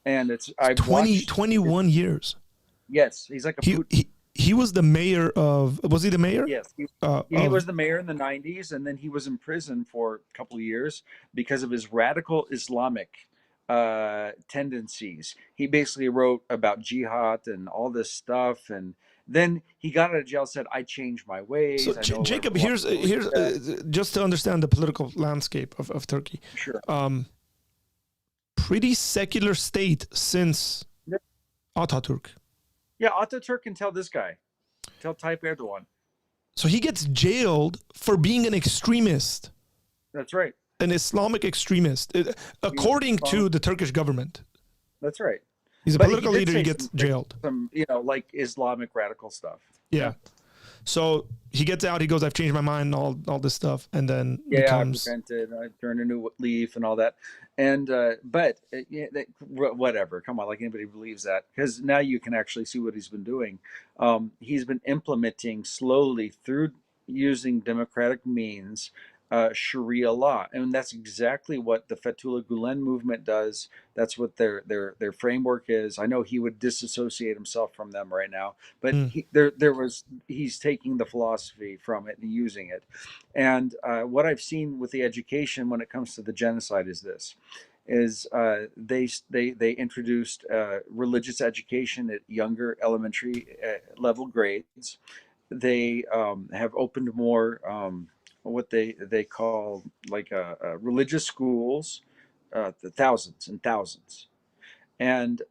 And it's I've 20, watched. 21 years. Yes, he's like a He, Putin. he he was the mayor of. Was he the mayor Yes, he of? was the mayor in the 90s, and then he was in prison for a couple of years because of his radical Islamic tendencies. He basically wrote about jihad and all this stuff, and then he got out of jail. Said, "I changed my So ways. I no longer Jacob, want here's to believe that." just to understand the political landscape of Turkey. Sure. Um, Pretty secular state since Ataturk. Yeah, Ataturk can tell this guy, tell Tayyip Erdogan. So he gets jailed for being an extremist, That's right. an Islamic extremist, He was according Islamic. to the Turkish government. That's right. He's a But he political did leader. He say gets jailed. some like Islamic radical stuff. Yeah. Yeah. So he gets out. He goes, "I've changed my mind." All this stuff, and then Yeah, I've becomes. repented. I turned a new leaf and all that. And but yeah, whatever. Come on, like anybody believes that? Because now you can actually see what he's been doing. He's been implementing slowly through using democratic means Sharia law, and that's exactly what the Fethullah Gulen movement does. That's what their framework is. I know he would disassociate himself from them right now, but Mm, he's taking the philosophy from it and using it. And what I've seen with the education when it comes to the genocide is this: is they introduced religious education at younger elementary level grades. They have opened more what they call like religious schools, thousands and thousands, and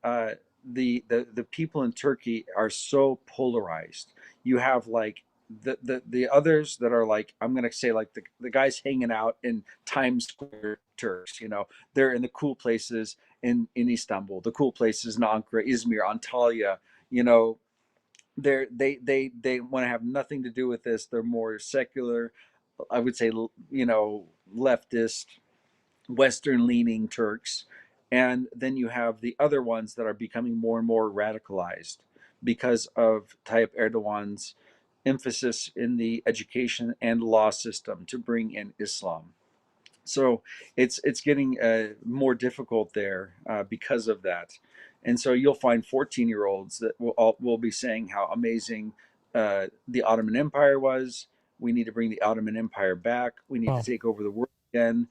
the people in Turkey are so polarized. You have like the others that are like, I'm gonna say like the guys hanging out in Times Square, Turks. They're in the cool places in Istanbul, the cool places in Ankara, Izmir, Antalya. You know, they want to have nothing to do with this. They're more secular. I would say, leftist, Western leaning Turks. And then you have the other ones that are becoming more and more radicalized because of Tayyip Erdogan's emphasis in the education and law system to bring in Islam. So it's getting more difficult there because of that. And so you'll find 14-year-olds that will be saying how amazing the Ottoman Empire was. We need to bring the Ottoman Empire back. We need to Wow. take over the world again.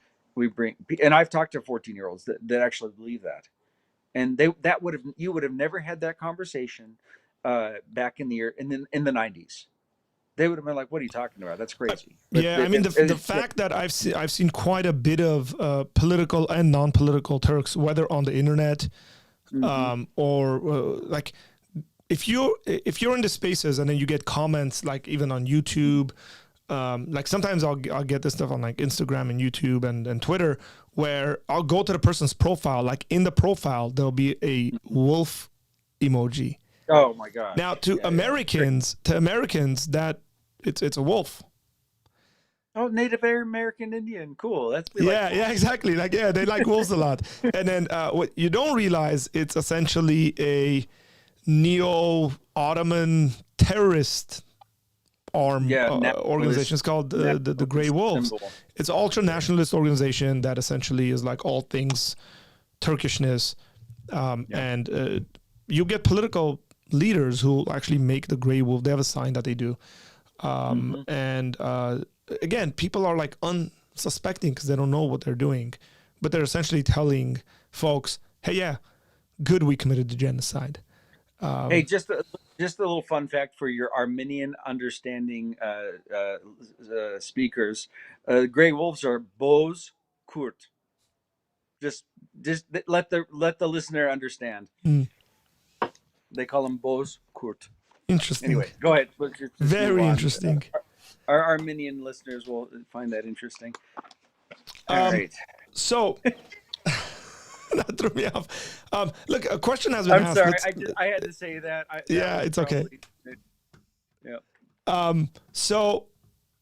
And I've talked to 14-year-olds that actually believe that. And that would have you would have never had that conversation back in the year in the 90s. They would have been like, "What are you talking about? That's crazy." But Yeah, I mean the fact that I've seen quite a bit of political and non-political Turks, whether on the internet or like if you're in the spaces and then you get comments like even on YouTube, like sometimes I'll get this stuff on like Instagram and YouTube and Twitter where I'll go to the person's profile, like in the profile there'll be a wolf emoji. Oh my God! Now to Americans that it's a wolf. Oh, Native American Indian, cool. That's Yeah, exactly. Like, yeah, they like wolves a lot. And then what you don't realize, it's essentially a neo-Ottoman terrorist arm organization. It's called the Grey Wolves. Symbol. It's an ultra-nationalist organization that essentially is like all things Turkishness. And you get political leaders who actually make the Grey Wolf. They have a sign that they do. And again, people are like unsuspecting because they don't know what they're doing, but they're essentially telling folks, "Hey, yeah, good, we committed the genocide." Hey, just a little fun fact for your Armenian understanding speakers: Gray wolves are Boz Kurt. Just let the listener understand. They call them Boz Kurt. Interesting. Anyway, go ahead. Very interesting. Our Armenian listeners will find that interesting. All right. So that threw me off. Look, a question has been asked. I'm sorry. I had to say that. It's okay. Yeah. So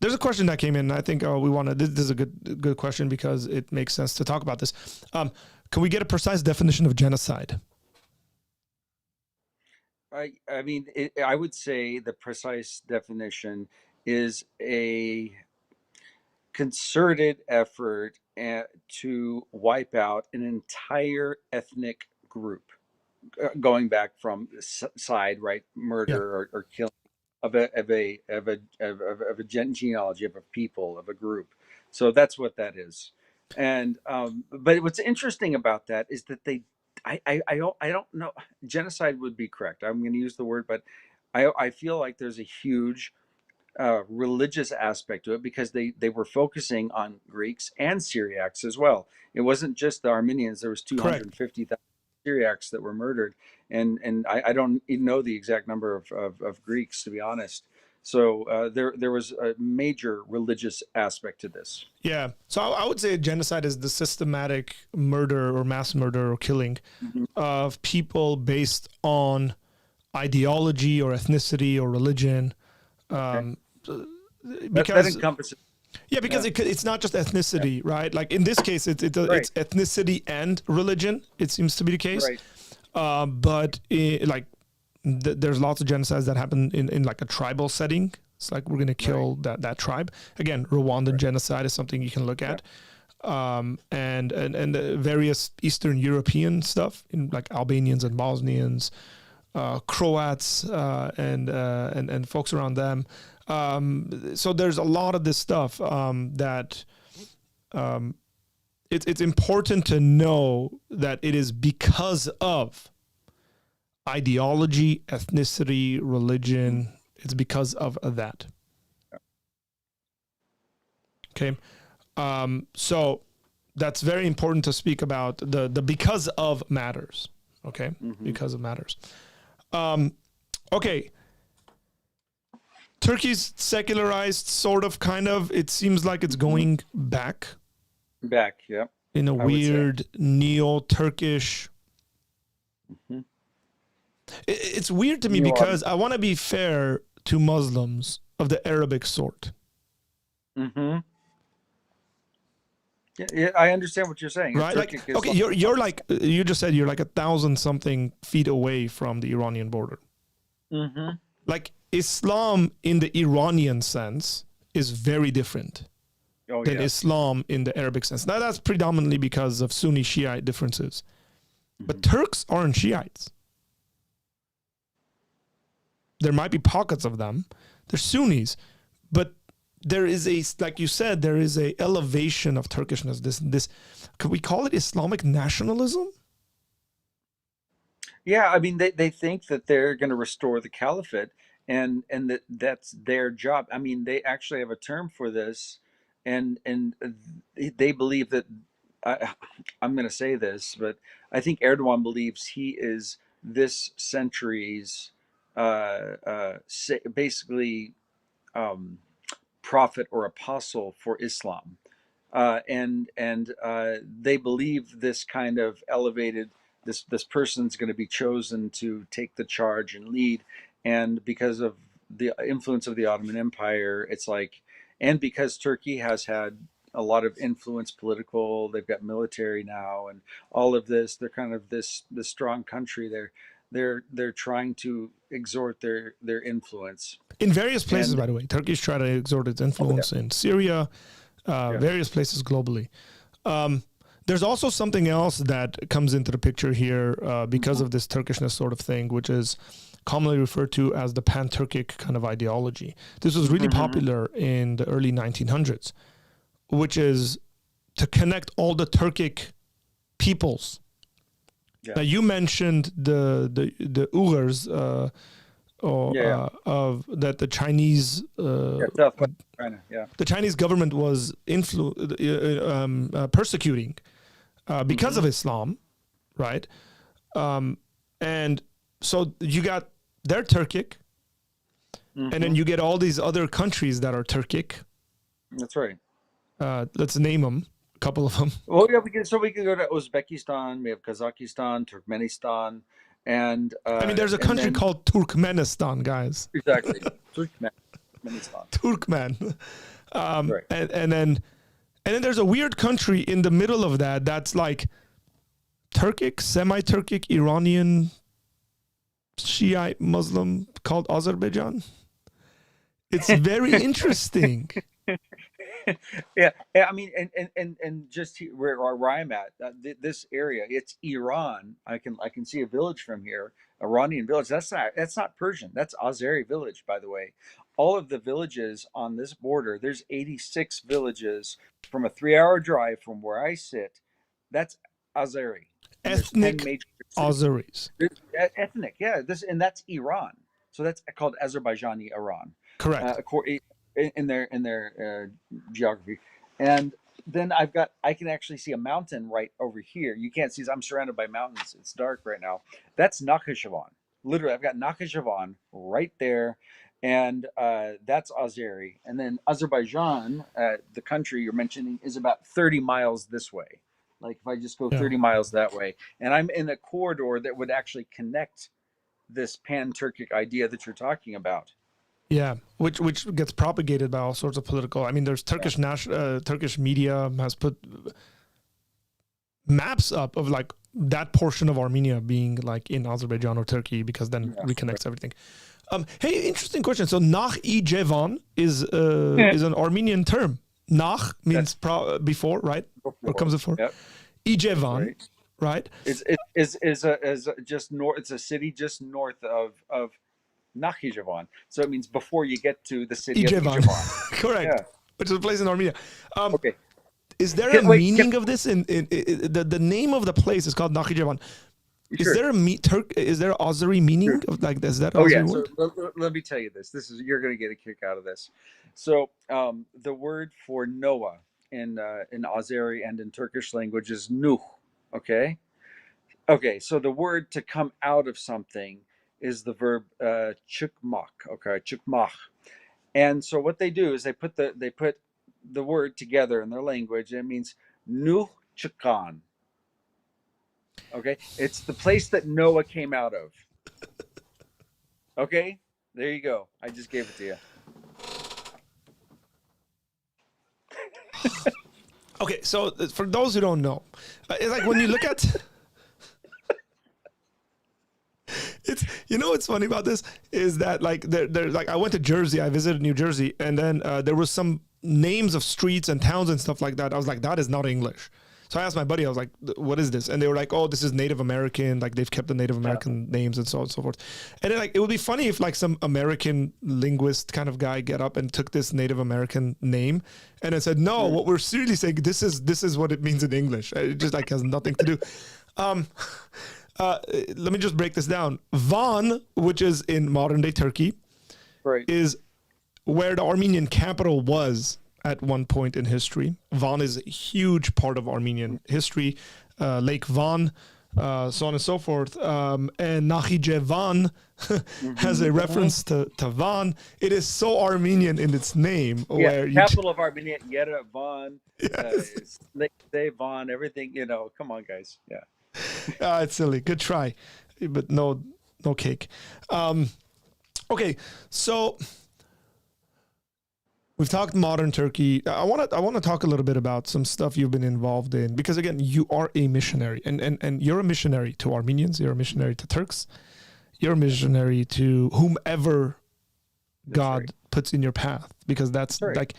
there's a question that came in. I think we want to. This is a good question because it makes sense to talk about this. Can we get a precise definition of genocide? I mean, I would say the precise definition is a concerted effort to wipe out an entire ethnic group, going back from side, right, murder or killing of a genealogy of a people, of a group. So that's what that is. And but what's interesting about that is that I don't know, genocide would be correct. I'm going to use the word, but I feel like there's a huge religious aspect to it because they were focusing on Greeks and Syriacs as well. It wasn't just the Armenians. There was 250,000 Syriacs that were murdered, and I don't even know the exact number of Greeks, to be honest. So there was a major religious aspect to this. Yeah. So I would say genocide is the systematic murder or mass murder or killing of people based on ideology or ethnicity or religion. Because that encompasses. Yeah, because it's not just ethnicity, right? Like in this case, it's ethnicity and religion. It seems to be the case. Right. But there's lots of genocides that happen in like a tribal setting. It's like we're going to kill that tribe. Again, Rwandan genocide is something you can look at. And the various Eastern European stuff in like Albanians and Bosnians, Croats, and folks around them. So there's a lot of this stuff that it's important to know that it is because of ideology, ethnicity, religion. It's because of that. Okay. So that's very important to speak about. The because of matters. Okay. Because of matters. Okay. Turkey's secularized, sort of, kind of. It seems like it's going back. Back, yeah. In a weird neo-Turkish. It's weird to me because I want to be fair to Muslims of the Arabic sort. Yeah, I understand what you're saying. Right? Like, okay, you're like, you just said you're like 1,000-something feet away from the Iranian border. Like, Islam in the Iranian sense is very different Oh than yeah. Islam in the Arabic sense. Now that's predominantly because of Sunni Shiite differences. But Turks aren't Shiites. There might be pockets of them. They're Sunnis, but there is a, like you said, there is a elevation of Turkishness. This, could we call it Islamic nationalism? Yeah, I mean, they think that they're going to restore the caliphate, and that's their job. I mean, they actually have a term for this, and they believe that I'm going to say this, but I think Erdogan believes he is this century's basically um, prophet or apostle for Islam, and they believe this kind of elevated, this person's going to be chosen to take the charge and lead, and because of the influence of the Ottoman Empire, it's like, and because Turkey has had a lot of influence political, they've got military now, and all of this, they're kind of this strong country. They're trying to exhort their influence. In various places, And by the way. Turkish try to exert its oh yeah, influence in Syria, yeah. various places globally. There's also something else that comes into the picture here because of this Turkishness sort of thing, which is commonly referred to as the pan-Turkic kind of ideology. This was really popular in the early 1900s, which is to connect all the Turkic peoples. Yeah. Now, you mentioned the Uyghurs of that the Chinese Southwest China, yeah. the Chinese government was persecuting because of Islam, right? And so you got they're Turkic, and then you get all these other countries that are Turkic. That's right. Let's name them, a couple of them. Well, yeah, we can go to Uzbekistan. We have Kazakhstan, Turkmenistan, and I mean, there's a country then, called Turkmenistan, guys. exactly, Turkmenistan. Turkmen. Right. And then there's a weird country in the middle of that that's like Turkic, semi-Turkic, Iranian, Shiite Muslim called Azerbaijan. It's very interesting. Yeah, I mean, and just where I'm at, this area, it's Iran. I can see a village from here, Iranian village. That's not Persian. That's Azeri village, by the way. All of the villages on this border, there's 86 villages from a 3-hour drive from where I sit. That's Azeri. And there's 10 Ethnic major cities. Azeris. Ethnic, yeah. And that's Iran. So that's called Azerbaijani Iran. Correct. In their geography, and then I can actually see a mountain right over here. You can't see, I'm surrounded by mountains. It's dark right now. That's Nakhchivan. Literally, I've got Nakhchivan right there, and that's Azeri. And then Azerbaijan, the country you're mentioning, is about 30 miles this way. Like if I just go 30 miles that way, and I'm in a corridor that would actually connect this pan-Turkic idea that you're talking about. Yeah, which gets propagated by all sorts of political. I mean, there's Turkish Turkish media has put maps up of like that portion of Armenia being like in Azerbaijan or Turkey, because then reconnects everything. Hey, interesting question. So Nakh-i-Jevan is an Armenian term. Nakh means before, right? Or comes before. Yep. Ijevan, right? It's just north. It's a city just north of Nakhchivan. So it means before you get to the city of Ijevan. Correct. Yeah. Which is a place in Armenia. Okay. Is there a meaning of this? In the name of the place is called Nakhchivan. Sure. Is there Azeri meaning of like this? That Azeri word? So let me tell you this. You're going to get a kick out of this. So the word for Noah in Azeri and in Turkish language is Nuh. Okay. Okay. So the word to come out of something is the verb çıkmak, okay, çıkmak. And so what they do is they put the word together in their language, and it means Nuh çıkan. Okay, it's the place that Noah came out of. Okay, there you go. I just gave it to you. Okay, so for those who don't know, it's like when you look at what's funny about this is that like they're like, I went to Jersey, I visited New Jersey, and then there was some names of streets and towns and stuff like that. I was like, that is not English. So I asked my buddy, I was like, what is this? And they were like, oh, this is Native American. Like they've kept the Native American names and so on and so forth. And then like, it would be funny if like some American linguist kind of guy get up and took this Native American name and then said, no, what we're seriously saying, this is what it means in English. It just like has nothing to do. Let me just break this down. Van, which is in modern day Turkey, Right. is where the Armenian capital was at one point in history. Van is a huge part of Armenian history. Lake Van, so on and so forth. And Nahije Van has a reference to Van. It is so Armenian in its name. Yeah, Where capital of Armenia, Yerevan, Yes. Van, everything, come on, guys. Yeah. It's silly. Good try, but no cake. Okay, so we've talked modern Turkey. I want to talk a little bit about some stuff you've been involved in, because again, you are a missionary, and you're a missionary to Armenians. You're a missionary to Turks. You're a missionary to whomever God puts in your path, because that's like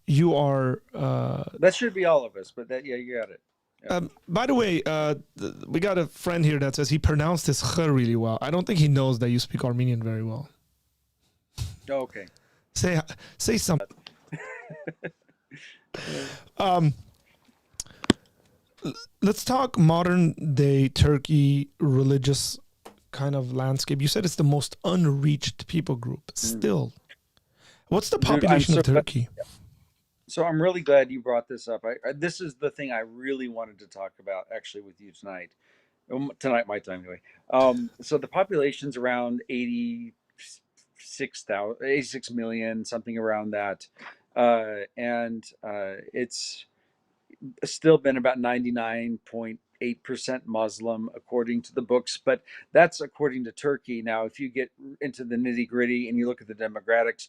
you are. That should be all of us, but you got it. Yeah. By the way, we got a friend here that says he pronounced his ch really well. I don't think he knows that you speak Armenian very well. Okay. Say something. Let's talk modern day Turkey religious kind of landscape. You said it's the most unreached people group. Still, what's the population of Turkey? So I'm really glad you brought this up. This is the thing I really wanted to talk about actually with you tonight. Tonight, my time anyway. So the population's around 86 million, something around that. And it's still been about 99.8% Muslim according to the books, but that's according to Turkey. Now, if you get into the nitty gritty and you look at the demographics,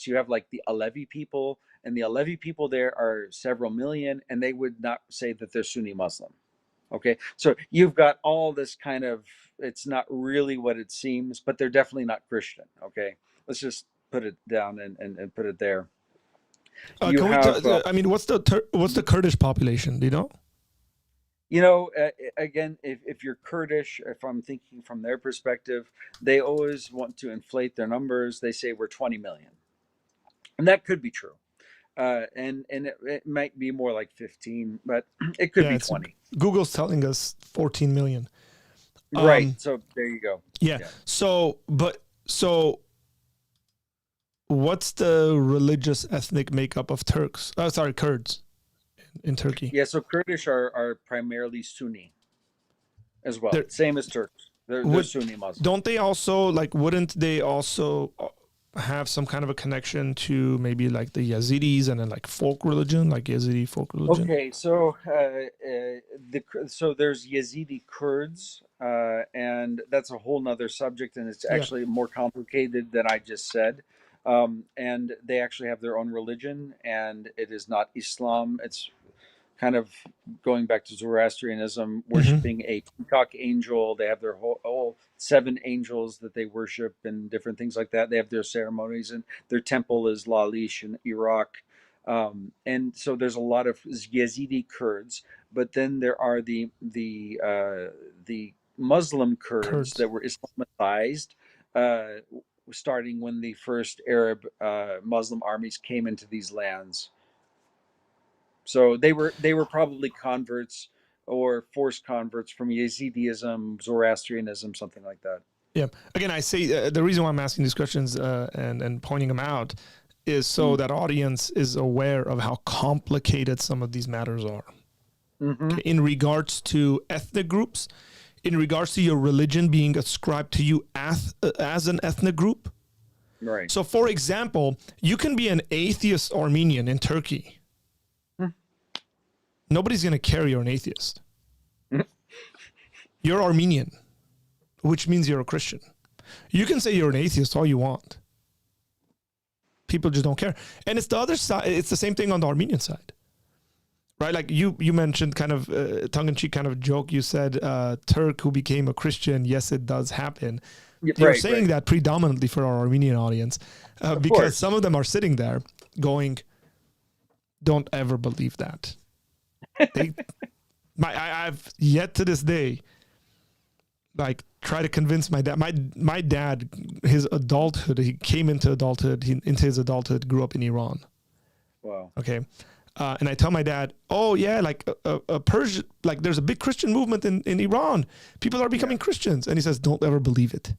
you have like the Alevi people, and the Alevi people there are several million, and they would not say that they're Sunni Muslim. Okay, so you've got all this kind of, it's not really what it seems, but they're definitely not Christian. Okay, let's just put it down and put it there. I mean, what's the Kurdish population? Do you know? Again, if you're Kurdish, if I'm thinking from their perspective, they always want to inflate their numbers. They say we're 20 million, and that could be true. And it might be more like 15, but it could be 20. Google's telling us 14 million. Right. So there you go. Yeah. So what's the religious ethnic makeup of Kurds in Turkey? Yeah. So Kurdish are primarily Sunni as well. Same as Turks. They're Sunni Muslims. Don't they also, wouldn't they also have some kind of a connection to maybe like the Yazidis and then like folk religion, like Yazidi folk religion? Okay, so so there's Yazidi Kurds, and that's a whole nother subject, and it's actually more complicated than I just said. And they actually have their own religion, and it is not Islam. It's kind of going back to Zoroastrianism, worshiping a peacock angel. They have their whole 7 angels that they worship and different things like that. They have their ceremonies, and their temple is Lalish in Iraq. And so there's a lot of Yazidi Kurds, but then there are the Muslim Kurds that were Islamized, starting when the first Arab Muslim armies came into these lands. So they were probably converts or forced converts from Yazidism, Zoroastrianism, something like that. Yeah. Again, I say the reason why I'm asking these questions and pointing them out is so that audience is aware of how complicated some of these matters are. Okay, in regards to ethnic groups, in regards to your religion being ascribed to you as an ethnic group. Right. So, for example, you can be an atheist Armenian in Turkey. Nobody's going to care you're an atheist. You're Armenian, which means you're a Christian. You can say you're an atheist all you want. People just don't care. And it's the other side. It's the same thing on the Armenian side. Right? Like you mentioned kind of tongue-in-cheek kind of joke. You said Turk who became a Christian. Yes, it does happen. You're saying that predominantly for our Armenian audience because some of them are sitting there going, don't ever believe that. I've yet to this day, like, try to convince my dad. My dad, his adulthood, he came into adulthood. Into his adulthood, grew up in Iran. Wow. Okay. And I tell my dad, oh yeah, like a Persian, like there's a big Christian movement in Iran. People are becoming Christians. And he says, don't ever believe it.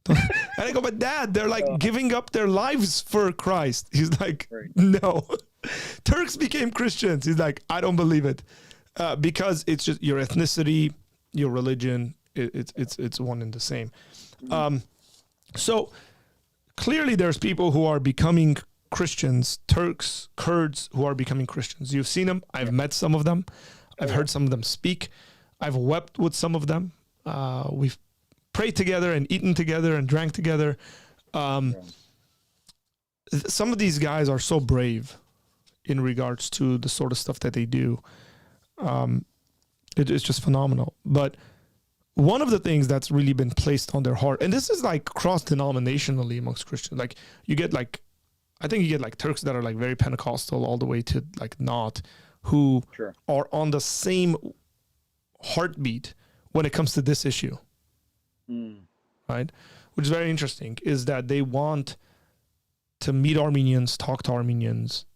And I go, but Dad, they're like giving up their lives for Christ. He's like, Right. no. Turks became Christians. He's like, I don't believe it. Because it's just your ethnicity, your religion, it's one and the same. So clearly there's people who are becoming Christians, Turks, Kurds, who are becoming Christians. You've seen them. I've met some of them. I've heard some of them speak. I've wept with some of them. We've prayed together and eaten together and drank together. Some of these guys are so brave in regards to the sort of stuff that they do. It's just phenomenal. But one of the things that's really been placed on their heart, and this is like cross-denominationally amongst Christians, like you get like, I think you get like Turks that are like very Pentecostal all the way to like not, who are on the same heartbeat when it comes to this issue. Right? Which is very interesting, is that they want to meet Armenians, talk to Armenians.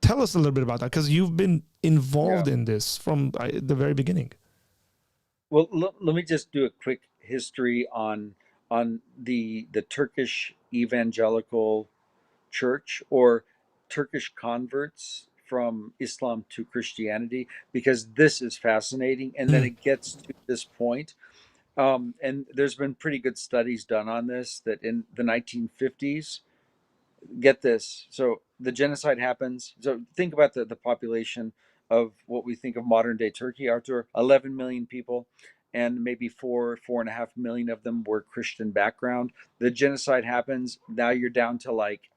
Tell us a little bit about that, because you've been involved in this from the very beginning. Well, let me just do a quick history on the Turkish evangelical church, or Turkish converts from Islam to Christianity, because this is fascinating. And then it gets to this point. And there's been pretty good studies done on this, that in the 1950s, get this, so the genocide happens. So think about the population of what we think of modern day Turkey, Arthur, 11 million people, and maybe 4.5 million of them were Christian background. The genocide happens. Now you're down to like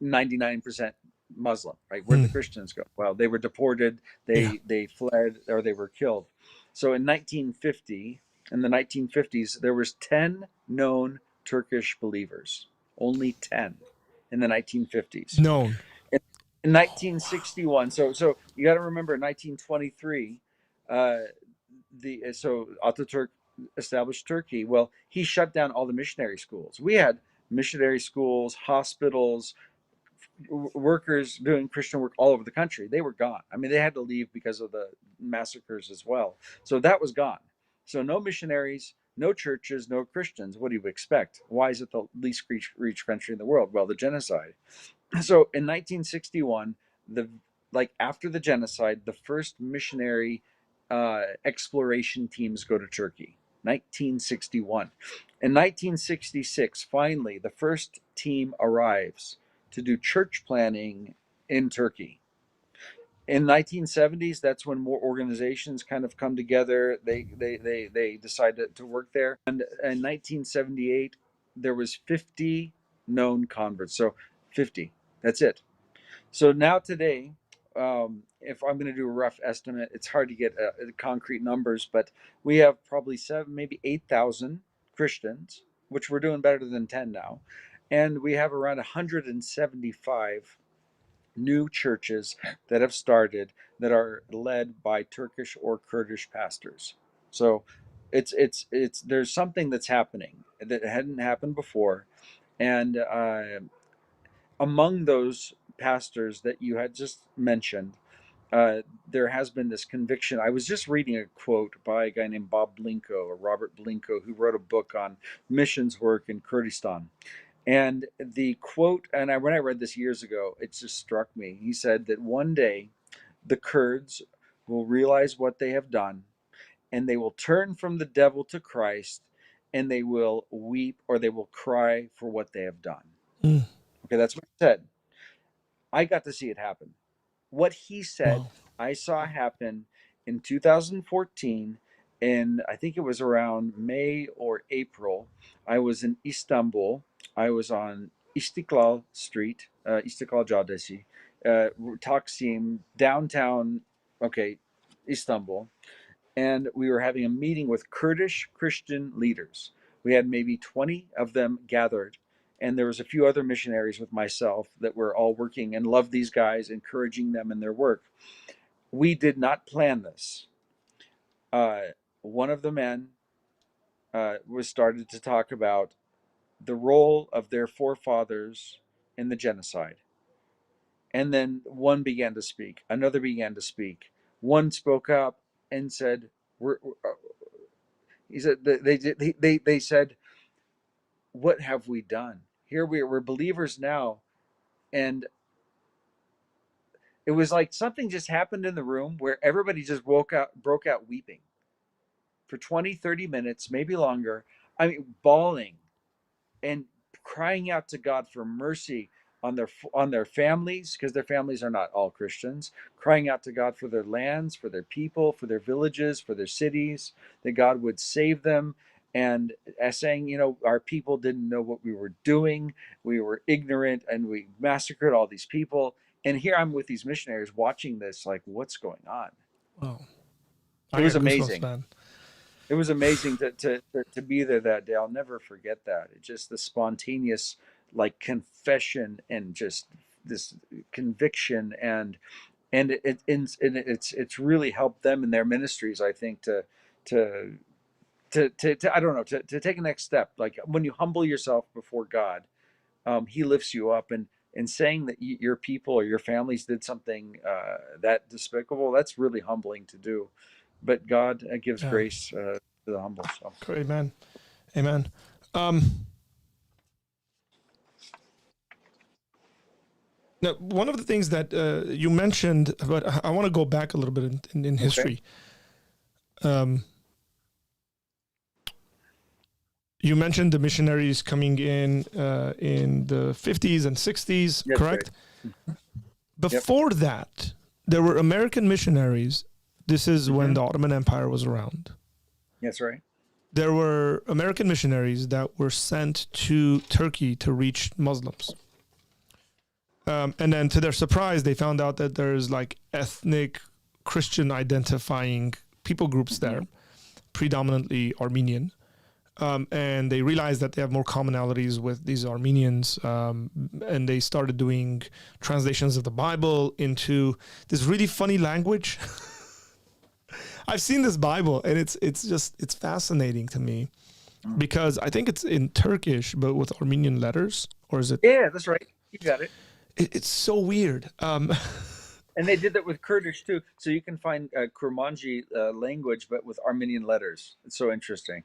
99% Muslim, right? Where'd the Christians go? Well, they were deported, they fled, or they were killed. So in 1950, in the 1950s, there was 10 known Turkish believers, only 10 in the 1950s. Known. In 1961, so you got to remember, 1923, so Ataturk established Turkey. Well, he shut down all the missionary schools. We had missionary schools, hospitals, workers doing Christian work all over the country. They were gone. I mean, they had to leave because of the massacres as well. So that was gone. So no missionaries, no churches, no Christians. What do you expect? Why is it the least reached country in the world? Well, the genocide. So in 1961, after the genocide, the first missionary exploration teams go to Turkey. 1961. In 1966, finally, the first team arrives to do church planning in Turkey. In 1970s, that's when more organizations kind of come together. They decided to work there. And in 1978, there was 50 known converts. So 50, that's it. So now today, if I'm going to do a rough estimate, it's hard to get concrete numbers, but we have probably 7, maybe 8,000 Christians, which we're doing better than 10 now. And we have around 175 new churches that have started, that are led by Turkish or Kurdish pastors. So it's there's something that's happening that hadn't happened before. And among those pastors that you had just mentioned, there has been this conviction. I was just reading a quote by a guy named Bob Blinko, or Robert Blinko, who wrote a book on missions work in Kurdistan. And the quote, and when I read this years ago, it just struck me. He said that one day the Kurds will realize what they have done, and they will turn from the devil to Christ, and they will weep, or they will cry for what they have done. Okay, that's what he said. I got to see it happen. What he said, I saw happen in 2014. And I think it was around May or April. I was in Istanbul. I was on Istiklal Street, Istiklal Caddesi, Taksim, downtown, okay, Istanbul. And we were having a meeting with Kurdish Christian leaders. We had maybe 20 of them gathered and there was a few other missionaries with myself that were all working and loved these guys, encouraging them in their work. We did not plan this. uh, One of the men was started to talk about the role of their forefathers in the genocide. And then one began to speak, another began to speak. One spoke up and said, he said, they said, what have we done? Here we're believers now. And it was like something just happened in the room where everybody just broke out weeping for 20, 30 minutes, maybe longer. I mean, bawling and crying out to God for mercy on their families, because their families are not all Christians, crying out to God for their lands, for their people, for their villages, for their cities, that God would save them. And as saying, our people didn't know what we were doing. We were ignorant and we massacred all these people. And here I'm with these missionaries watching this, like, what's going on? Wow. It I was got goosebumps, amazing. man. It was amazing to be there that day. I'll never forget that. It just the spontaneous, like, confession and just this conviction, and it's really helped them in their ministries, I think, to I don't know, to take a next step. Like, when you humble yourself before God, He lifts you up. And saying that your people or your families did something that despicable, that's really humbling to do. But God gives Yeah. grace to the humble. So. Amen. Amen. Now, one of the things that you mentioned, but I want to go back a little bit in history. Okay. You mentioned the missionaries coming in the 50s and 60s, That's correct? Right. Before that, there were American missionaries. This is when the Ottoman Empire was around. That's right. There were American missionaries that were sent to Turkey to reach Muslims. And then, to their surprise, they found out that there's like ethnic Christian identifying people groups there, predominantly Armenian. And they realized that they have more commonalities with these Armenians, and they started doing translations of the Bible into this really funny language. I've seen this Bible, and it's fascinating to me, because I think it's in Turkish, but with Armenian letters, or is it? Yeah, that's right. You got it. It's so weird. And they did that with Kurdish too. So you can find Kurmanji language, but with Armenian letters. It's so interesting.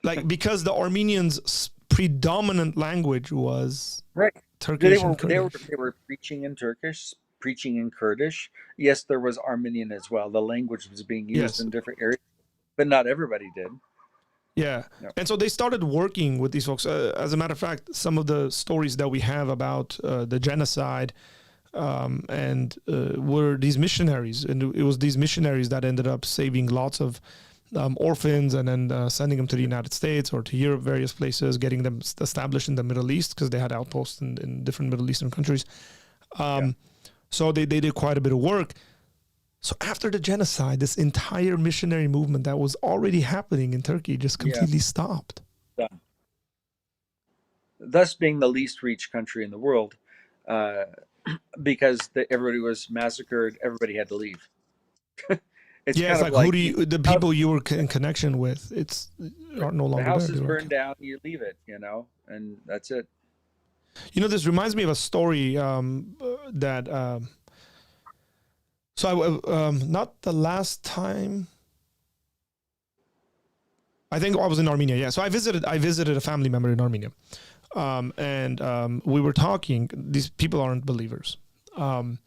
Like, because the Armenians' predominant language was right. Turkish and Kurdish. They were preaching in Turkish, preaching in Kurdish. Yes, there was Armenian as well. The language was being used in different areas, but not everybody did. Yeah. No. And so they started working with these folks. As a matter of fact, some of the stories that we have about the genocide were these missionaries. And it was these missionaries that ended up saving lots of orphans, and then sending them to the United States or to Europe, various places, getting them established in the Middle East, because they had outposts in different Middle Eastern countries. So they did quite a bit of work. So after the genocide, this entire missionary movement that was already happening in Turkey just completely stopped. Yeah. Thus being the least reached country in the world, because everybody was massacred, everybody had to leave. It's kind of like who the people you were in connection with, are no longer there. The house is burned down, you leave it, and that's it. This reminds me of a story that... So not the last time. I think I was in Armenia. Yeah. So I visited a family member in Armenia, and we were talking. These people aren't believers, in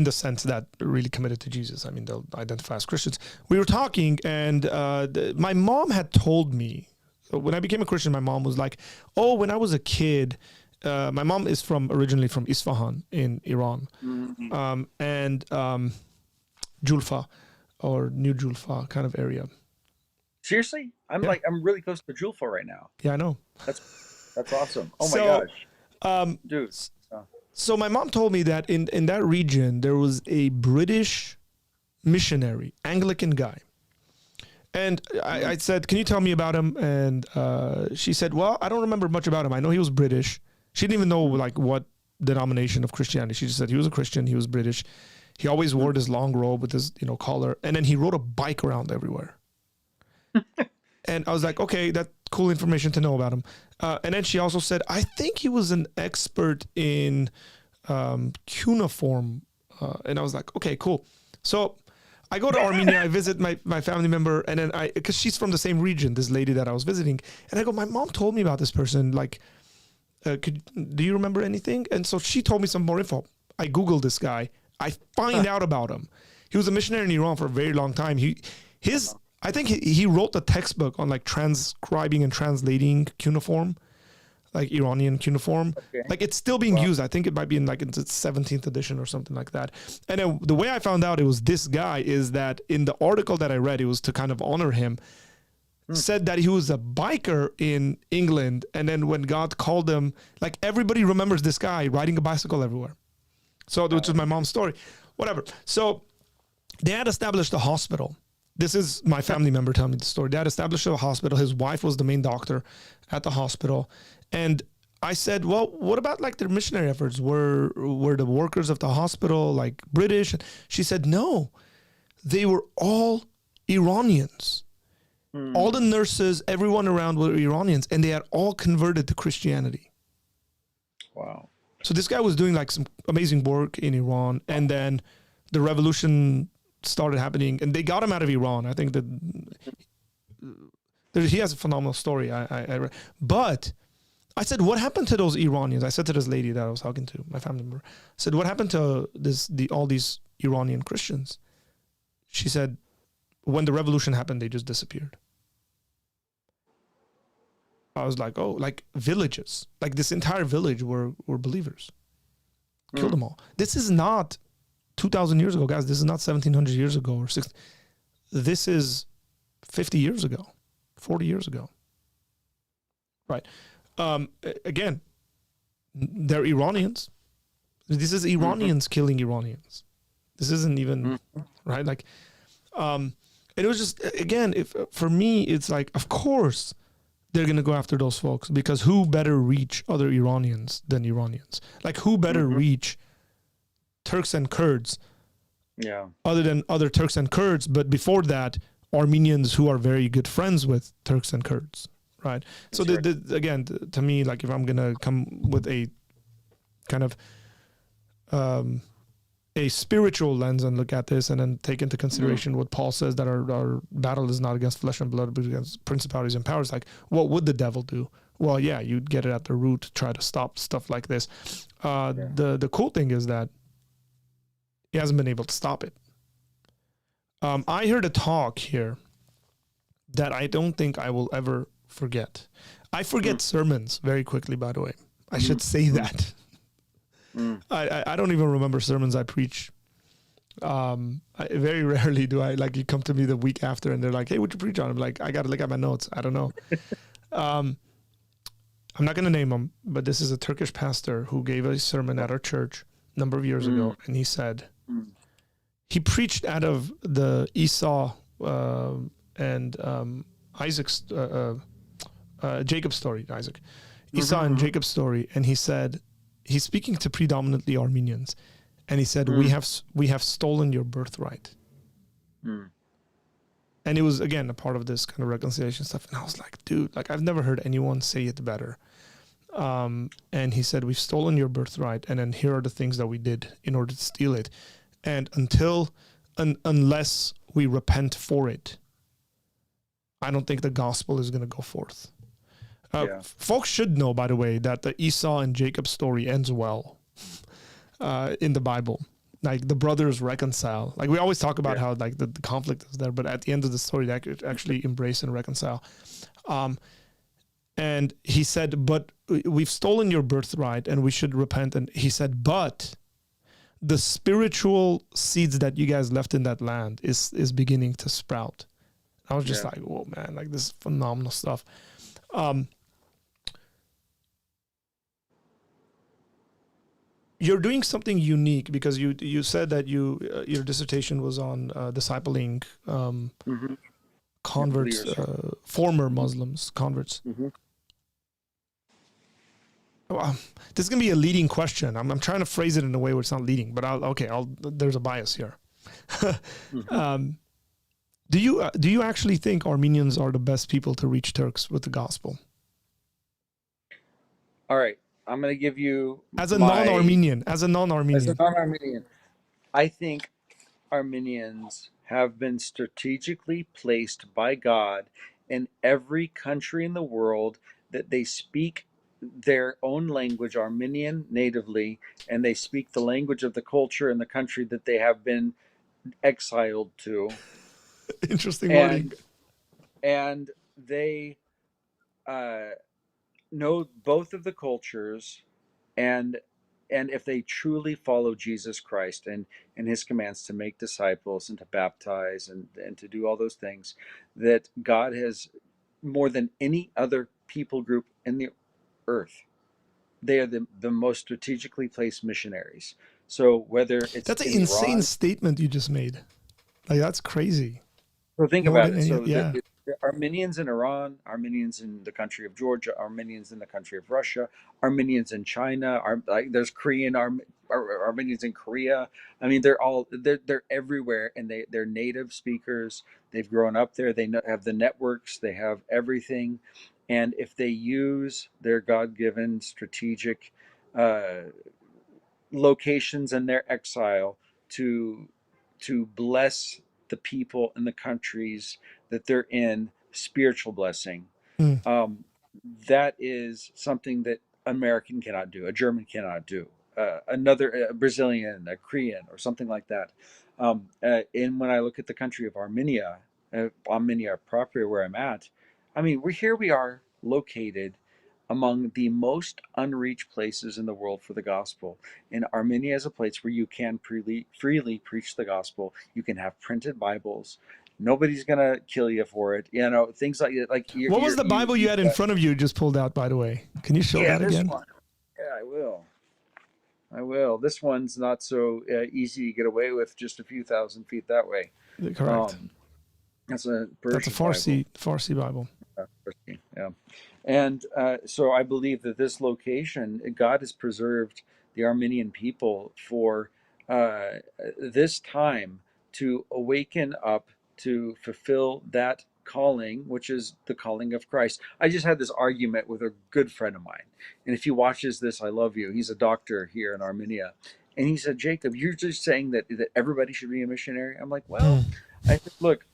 the sense that really committed to Jesus. I mean, they'll identify as Christians. We were talking, and my mom had told me, when I became a Christian, my mom was like, "Oh, when I was a kid." My mom is originally from Isfahan in Iran, and Julfa, or New Julfa kind of area. Seriously? I'm really close to Julfa right now. Yeah, I know. That's awesome. Oh my gosh. Dude. So my mom told me that in that region there was a British missionary, Anglican guy, And I said, can you tell me about him? And she said, well, I don't remember much about him. I know he was British. She didn't even know like what denomination of Christianity. She just said he was a Christian. He was British. He always wore this long robe with his, collar. And then he rode a bike around everywhere. And I was like, okay, that's cool information to know about him. And then she also said, I think he was an expert in cuneiform. And I was like, okay, cool. So I go to Armenia, I visit my family member, and then because she's from the same region, this lady that I was visiting, and I go, my mom told me about this person, like, do you remember anything? And so she told me some more info. I Googled this guy. I find out about him. He was a missionary in Iran for a very long time. I think he wrote the textbook on like transcribing and translating cuneiform, like Iranian cuneiform. Okay. Like it's still being used. I think it might be in like its 17th edition or something like that. And then the way I found out it was this guy is that in the article that I read, it was to kind of honor him, said that he was a biker in England. And then when God called him, like everybody remembers this guy riding a bicycle everywhere. So which is my mom's story, whatever. So they had established a hospital. This is my family member telling me the story. They had established a hospital. His wife was the main doctor at the hospital. And I said, well, what about like their missionary efforts? Were the workers of the hospital like British? And she said, no, they were all Iranians. All the nurses, everyone around were Iranians, and they had all converted to Christianity. Wow. So this guy was doing like some amazing work in Iran. And then the revolution started happening, and they got him out of Iran. I think that he has a phenomenal story. I read. But I said, what happened to those Iranians? I said to this lady that I was talking to, my family member, I said, what happened to all these Iranian Christians? She said, when the revolution happened, they just disappeared. I was like, oh, like villages, like this entire village were believers. Killed them all. This is not 2,000 years ago, guys. This is not 1,700 years ago or 60. This is 50 years ago, 40 years ago. Right. Again, they're Iranians. This is Iranians killing Iranians. This isn't even, right? Like, it was just, again, for me, it's like, of course, they're going to go after those folks, because who better reach other Iranians than Iranians? Like, who better reach Turks and Kurds, other than other Turks and Kurds, but before that, Armenians who are very good friends with Turks and Kurds, right? So again, to me, like if I'm going to come with a kind of a spiritual lens and look at this and then take into consideration what Paul says, that our battle is not against flesh and blood, but against principalities and powers, like what would the devil do? Well, yeah, you'd get it at the root, try to stop stuff like this. The cool thing is that he hasn't been able to stop it. I heard a talk here that I don't think I will ever forget. I forget sermons very quickly, by the way. I should say that. I don't even remember sermons I preach. Very rarely do I, like, you come to me the week after and they're like, hey, what'd you preach on? I'm like, I got to look at my notes. I don't know. I'm not going to name him, but this is a Turkish pastor who gave a sermon at our church a number of years ago. And he said, he preached out of the Esau and Isaac's, Jacob's story, Esau and Jacob's story. And he said, he's speaking to predominantly Armenians. And he said, we have stolen your birthright. And it was, again, a part of this kind of reconciliation stuff. And I was like, dude, like I've never heard anyone say it better. And he said, we've stolen your birthright. And then here are the things that we did in order to steal it. And unless we repent for it, I don't think the gospel is going to go forth. Folks should know, by the way, that the Esau and Jacob story ends well in the Bible. Like the brothers reconcile. Like we always talk about how like the conflict is there, but at the end of the story, they actually embrace and reconcile. And he said, but we've stolen your birthright and we should repent. And he said, but the spiritual seeds that you guys left in that land is beginning to sprout. I was just like, whoa, man, like this is phenomenal stuff. You're doing something unique because you said that your dissertation was on discipling converts, former Muslims, converts. Mm-hmm. Well, this is gonna be a leading question. I'm trying to phrase it in a way where it's not leading, but there's a bias here. Mm-hmm. Do you actually think Armenians are the best people to reach Turks with the gospel? All right, I'm going to give you As a non-Armenian. I think Armenians have been strategically placed by God in every country in the world that they speak their own language, Armenian natively, and they speak the language of the culture in the country that they have been exiled to. Interesting wording. And they know both of the cultures, and if they truly follow Jesus Christ and his commands to make disciples and to baptize and to do all those things, that God has, more than any other people group in the earth, they are the most strategically placed missionaries. So whether it's That's an in insane Iran, statement you just made. Like, that's crazy. so think More about than it. any, So yeah. the Armenians in Iran, Armenians in the country of Georgia, Armenians in the country of Russia, Armenians in China, like there's Armenians in Korea. I mean, they're everywhere, and they're native speakers. They've grown up there. They have the networks. They have everything, and if they use their God-given strategic uh, locations in their exile to bless the people and the countries that they're in, spiritual blessing, Mm. um, that is something that American cannot do, a German cannot do, another a Brazilian, a Korean, or something like that. And when I look at the country of Armenia, Armenia proper, where I'm at, I mean, we are located among the most unreached places in the world for the gospel. And Armenia is a place where you can freely preach the gospel. You can have printed Bibles. Nobody's gonna kill you for it. You know, things like that. Like What was the Bible you had in front of you just pulled out, by the way? Can you show that this again? one. Yeah, I will. I will. This one's not so easy to get away with, just a few thousand feet that way. Correct. That's a That's a Persian Farsi Bible. Yeah. And so I believe that this location, God has preserved the Armenian people for this time to awaken up to fulfill that calling, which is the calling of Christ. I just had this argument with a good friend of mine. And if he watches this, I love you. He's a doctor here in Armenia. And he said, Jacob, you're just saying that everybody should be a missionary? I'm like, well, I said, look,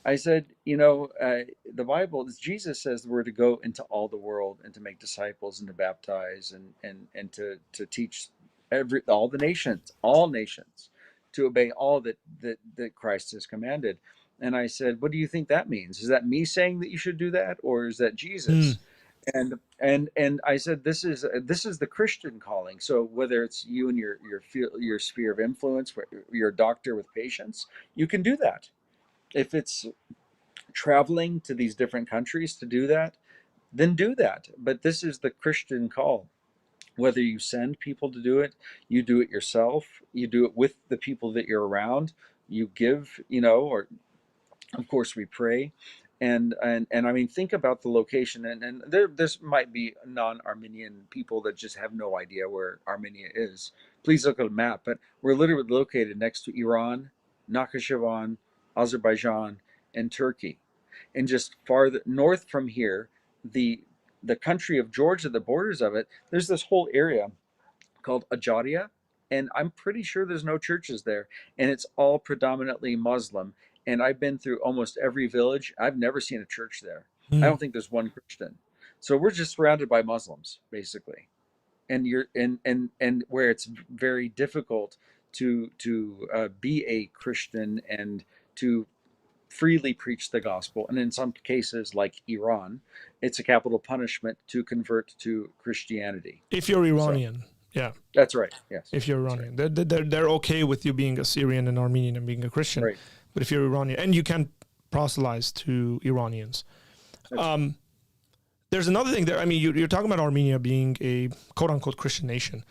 I said, the Bible, Jesus says we're to go into all the world and to make disciples and to baptize and to teach all nations to obey all that Christ has commanded. And I said, what do you think that means? Is that me saying that you should do that, or is that Jesus? And I said, this is the Christian calling. So whether it's you and your sphere of influence, where you're a doctor with patients, you can do that. If it's traveling to these different countries to do that, then do that. But this is the Christian call. Whether you send people to do it, you do it yourself, you do it with the people that you're around, you give, or of course we pray. And I mean, think about the location, and this might be non-Armenian people that just have no idea where Armenia is. Please look at a map, but we're literally located next to Iran, Nakhchivan, Azerbaijan, and Turkey. And just farther north from here, the country of Georgia, the borders of it, there's this whole area called Ajaria, and I'm pretty sure there's no churches there, and it's all predominantly Muslim. And I've been through almost every village. I've never seen a church there. I don't think there's one Christian. So we're just surrounded by Muslims, basically. And you're and where it's very difficult to be a Christian and to freely preach the gospel. And in some cases, like Iran, it's a capital punishment to convert to Christianity. If you're Iranian, yeah. That's right, yes. If you're Iranian. Right. They're okay with you being a Syrian and Armenian and being a Christian. Right. But if you're Iranian, and you can proselytize to Iranians. There's another thing there. I mean, you're talking about Armenia being a quote-unquote Christian nation.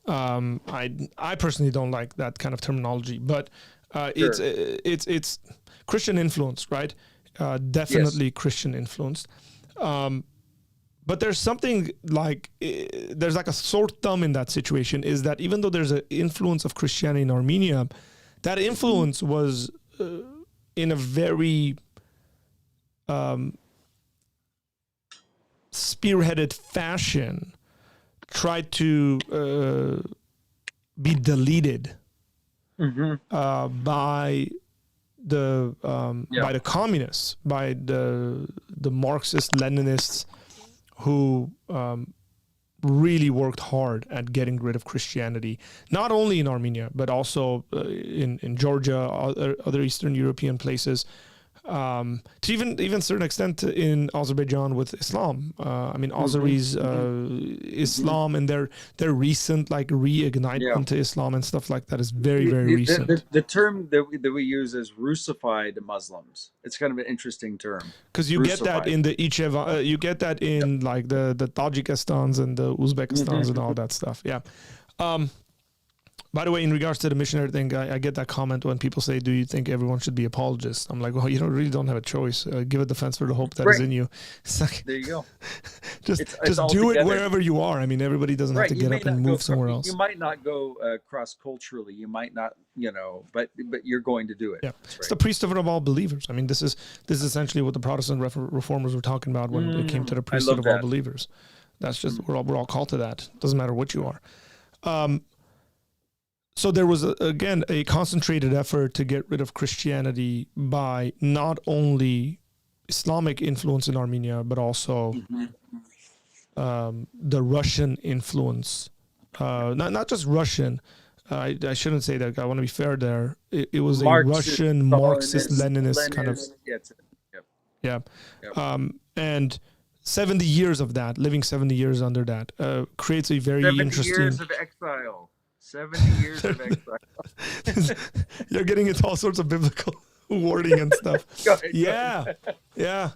I personally don't like that kind of terminology, but it's Christian influence, right? Yes. definitely Christian influenced. But there's something like there's like a sore thumb in that situation, is that even though there's an influence of Christianity in Armenia, that Hmm. influence was in a very spearheaded fashion tried to be deleted Hmm. by Yeah. the communists, by the Marxist Leninists who really worked hard at getting rid of Christianity, not only in Armenia but also in Georgia, other Eastern European places, to even certain extent in Azerbaijan with Islam. I mean, Hmm. Azeris Hmm. Hmm. Islam and their recent like Yeah. reignitement to Islam and stuff like that is very, The, very the, the, recent. the term that we use is Russified Muslims. It's kind of an interesting term. Because you get that Russified. in the you get that Yep. in like the Tajikistans and the Uzbekistans and all Hmm. that stuff. Yeah. Um, By the way, in regards to the missionary thing, I get that comment when people say, "Do you think everyone should be apologists?" I'm like, "Well, you don't have a choice. Give a defense for the hope that is Right. in you." It's like There you go. It's just all do it together. wherever you are. I mean, everybody doesn't have Right. to get up and move somewhere You else. might not go cross culturally. You might not, but you're going to do it. Yeah, That's it's right. the priesthood of all believers. I mean, this is essentially what the Protestant reformers were talking about when it came to the I priesthood love of all that. believers. That's just Mm. we're all called to that. Doesn't matter what you are. So there was again a concentrated effort to get rid of Christianity by not only Islamic influence in Armenia, but also Mhm. the Russian influence. Not just Russian. I shouldn't say that. I want to be fair there. It was a Marxist, Russian Marxist Stalinist, Leninist kind of, Leninist. Yeah, yep, yeah. yep. And 70 years of that, living 70 years under that, creates a very 70 years interesting. of exile. 70 years of exile. You're getting into all sorts of biblical wording and stuff. Go ahead, go Yeah, ahead. yeah.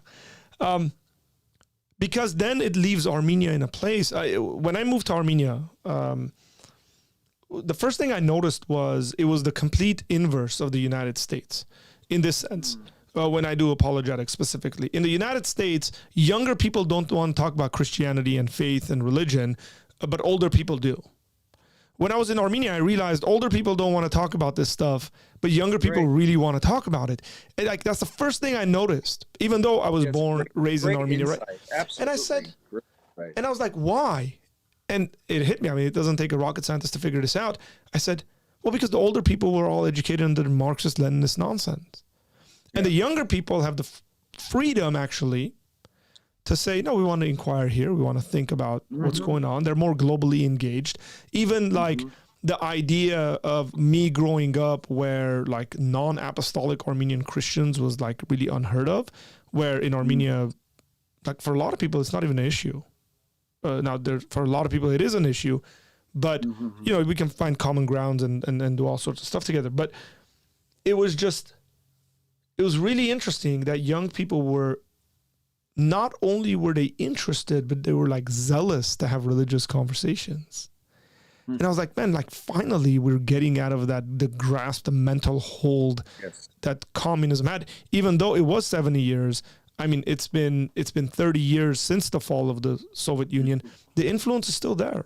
Because then it leaves Armenia in a place. When I moved to Armenia, the first thing I noticed was it was the complete inverse of the United States in this sense. When I do apologetics specifically, in the United States, younger people don't want to talk about Christianity and faith and religion, but older people do. When I was in Armenia, I realized older people don't want to talk about this stuff, but younger people Great. really want to talk about it. And like that's the first thing I noticed, even though I was Yes, born, great, raised in great Armenia, right? insight. And I Absolutely. said, Great insight. and I was like, why? And it hit me. I mean, it doesn't take a rocket scientist to figure this out. I said, well, because the older people were all educated under the Marxist Leninist nonsense. And Yeah. the younger people have the freedom actually to say, no, we want to inquire here. We want to think about what's Hmm. going on. They're more globally engaged. Even like Hmm. the idea of me growing up where like non-apostolic Armenian Christians was like really unheard of, where in Armenia, like for a lot of people, it's not even an issue. Now, for a lot of people, it is an issue, but Hmm. we can find common grounds and do all sorts of stuff together. But it was really interesting that young people were not only were they interested, but they were like zealous to have religious conversations. And I was like, man, like finally we're getting out of the grasp, the mental hold Yes. that communism had, even though it was 70 years. I mean, it's been 30 years since the fall of the Soviet Union. The influence is still there.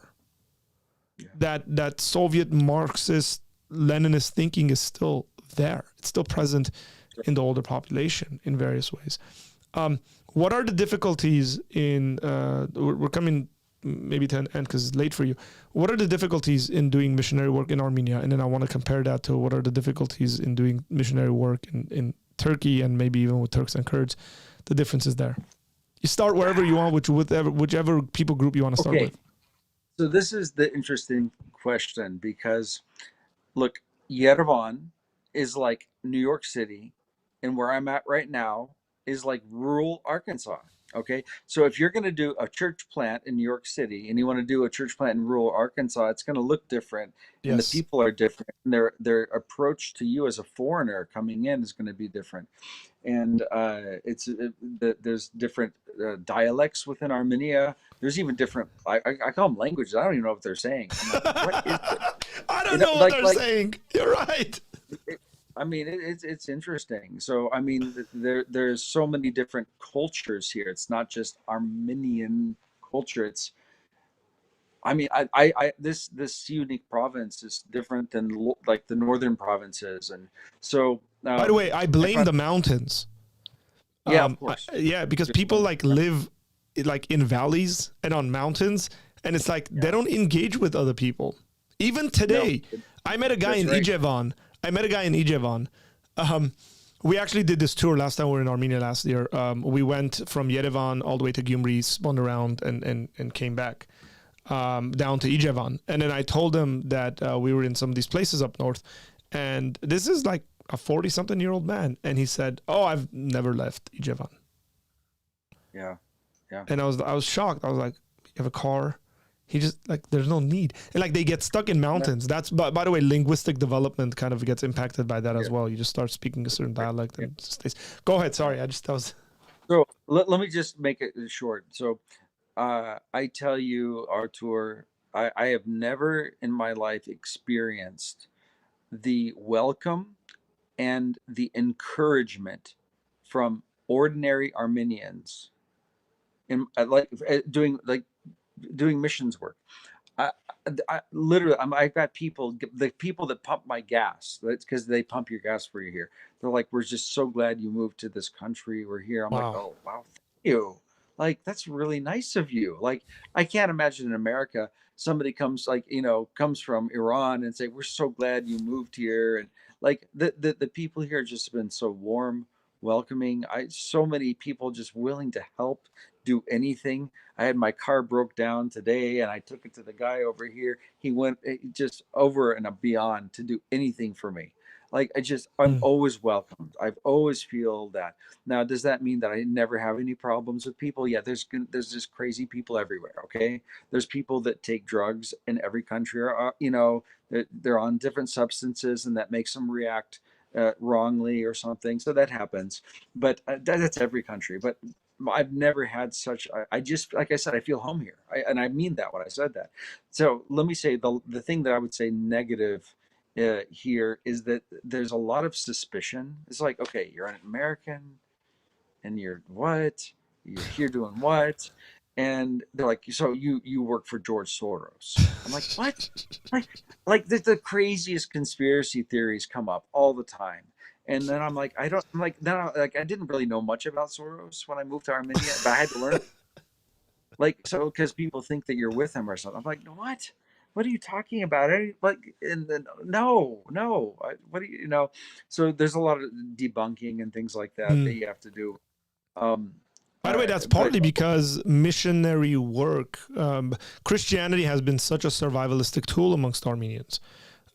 Yeah. That Soviet Marxist Leninist thinking is still there. It's still present in the older population in various ways. What are the difficulties in? We're coming maybe to an end because it's late for you. What are the difficulties in doing missionary work in Armenia? And then I want to compare that to what are the difficulties in doing missionary work in Turkey and maybe even with Turks and Kurds. The differences there. You start wherever you want, whichever people group you want to start Okay. with. So this is the interesting question because look, Yerevan is like New York City, and where I'm at right now is like rural Arkansas. Okay. So if you're going to do a church plant in New York City and you want to do a church plant in rural Arkansas, it's going to look different and the Yes. people are different. And their approach to you as a foreigner coming in is going to be different. And there's different dialects within Armenia. There's even different. I call them languages. I don't even know what they're saying. I'm like, what is this? I don't know what Like they're saying. You're right. I mean, it's interesting. So, I mean, there's so many different cultures here. It's not just Armenian culture. It's, I mean, this unique province is different than like the northern provinces, and so By the way, I I blame found, the mountains. yeah, of course, Yeah, because people like live like in valleys and on mountains, and it's like they yeah, don't engage with other people. Even no, today, I met a guy that's in right. Ijevan. I met a guy in Ijevan. We actually did this tour last time we were in Armenia last year. We went from Yerevan all the way to Gyumri, spun around, and came back down to Ijevan. And then I told him that we were in some of these places up north, and this is like a 40-something-year-old man, and he said, "Oh, I've never left Ijevan." Yeah, yeah, And I was shocked. I was like, "You have a car?" He just like, there's no need. And like they get stuck in no, mountains. That's, by the way, linguistic development kind of gets impacted by that yeah, as well. You just start speaking a certain right, dialect yeah, and it stays. Go ahead. yeah. Sorry, that was. So let me just make it short. So I tell you, Artur, I have never in my life experienced the welcome and the encouragement from ordinary Armenians in doing missions work. I, I literally, I've got people, the people that pump my gas. That's because they pump your gas for you here. They're like, "We're just so glad you moved to this country. We're here." I'm like, Wow. "Oh wow, thank you. Like that's really nice of you." Like I can't imagine in America somebody comes like comes from Iran and say, "We're so glad you moved here," and like the people here have just been so warm, welcoming. I so many people just willing to help, do anything. I had my car broke down today and I took it to the guy over here. He went just over and beyond to do anything for me. Like I'm Mm, always welcomed. I've always feel that. Now, does that mean that I never have any problems with people? Yeah, there's just crazy people everywhere. Okay, there's people that take drugs in every country, or they're on different substances, and that makes them react wrongly or something. So that happens, but that's every country. But I've never had such. I just, like I said, I feel home here, and I mean that when I said that. So let me say the thing that I would say negative here is that there's a lot of suspicion. It's like, okay, you're an American, and you're what? You're here doing what? And they're like, so you work for George Soros? I'm like, what? Like, the craziest conspiracy theories come up all the time. And then I'm like, I don't. I'm like, then I didn't really know much about Soros when I moved to Armenia, but I had to learn. Like, so because people think that you're with him or something. I'm like, what? What are you talking about? Like, and then no, no. What do you? So there's a lot of debunking and things like that that mm. you have to do. Um, By the way, that's but partly because missionary work, Christianity has been such a survivalistic tool amongst Armenians.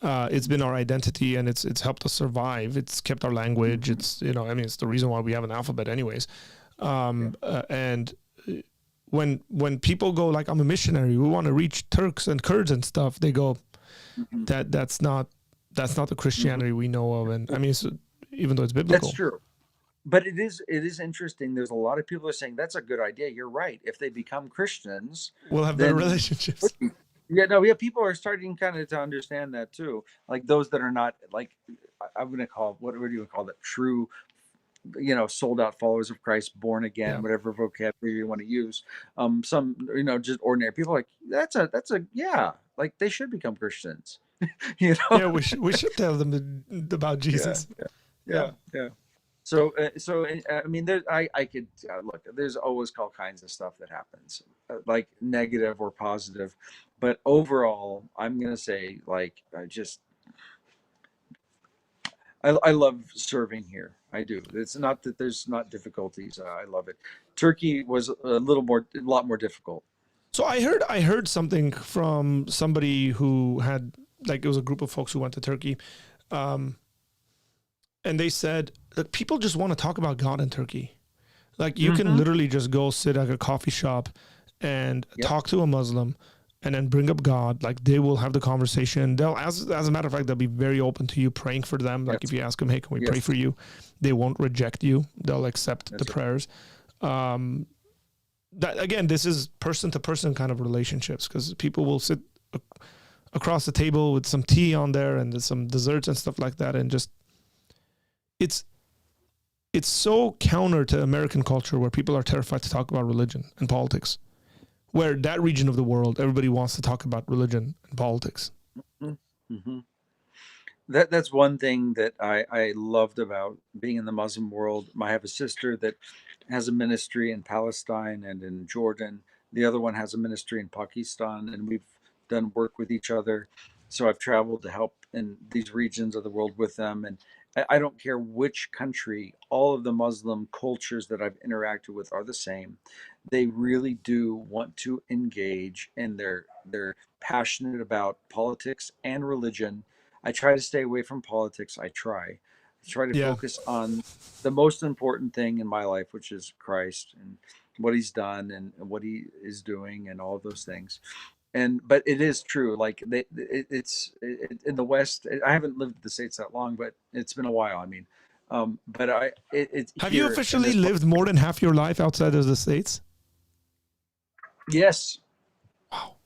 It's been our identity, and it's helped us survive. It's kept our language. Mhm. It's I mean, it's the reason why we have an alphabet, anyways. Yeah. And when people go like, "I'm a missionary, we want to reach Turks and Kurds and stuff," they go, Mhm. that's not the Mhm. Christianity we know of. And I mean, even though it's That's biblical, true. But it is interesting. There's a lot of people are saying that's a good idea. You're right. If they become Christians, we'll have better then relationships. yeah, no, yeah, people are starting kind of to understand that too. Like those that are not like I'm going to call what do you call that? True, sold out followers of Christ, born again, Yeah. whatever vocabulary you want to use. Some just ordinary people are like that's a yeah, like they should become Christians. you know? Yeah, we should tell them about Yeah, Jesus. Yeah. yeah, yeah. So I mean, I could look. There's always all kinds of stuff that happens, like negative or positive, but overall, I'm gonna say like I love serving here. I do. It's not that there's not difficulties. I love it. Turkey was a lot more difficult. So I heard something from somebody who had, like, it was a group of folks who went to Turkey, um, and they said that people just want to talk about God in Turkey. Like, you can Hmm. literally just go sit at a coffee shop and Yep. talk to a Muslim and then bring up God. Like, they will have the conversation. They'll, as a matter of fact, they'll be very open to you praying for them. Like, if Yes. you ask them, "Hey, can we pray Yes. for you?" They won't reject you. They'll accept the That's right. prayers. Um, that again, this is person to person kind of relationships, because people will sit across the table with some tea on there and some desserts and stuff like that, and just it's so counter to American culture, where people are terrified to talk about religion and politics, where that region of the world, everybody wants to talk about religion and politics. Mm-hmm. That's one thing that I loved about being in the Muslim world. I have a sister that has a ministry in Palestine and in Jordan. The other one has a ministry in Pakistan, and we've done work with each other. So I've traveled to help in these regions of the world with them. And I don't care which country, all of the Muslim cultures that I've interacted with are the same. They really do want to engage, and they're passionate about politics and religion. I try to stay away from politics. I try to Yeah. focus on the most important thing in my life, which is Christ and what he's done and what he is doing and all of those things. And but it is true, like in the West. I haven't lived in the States that long, but it's been a while. I mean, but it's Have you here in officially this. lived more than half your life outside of the States? Yes, Wow.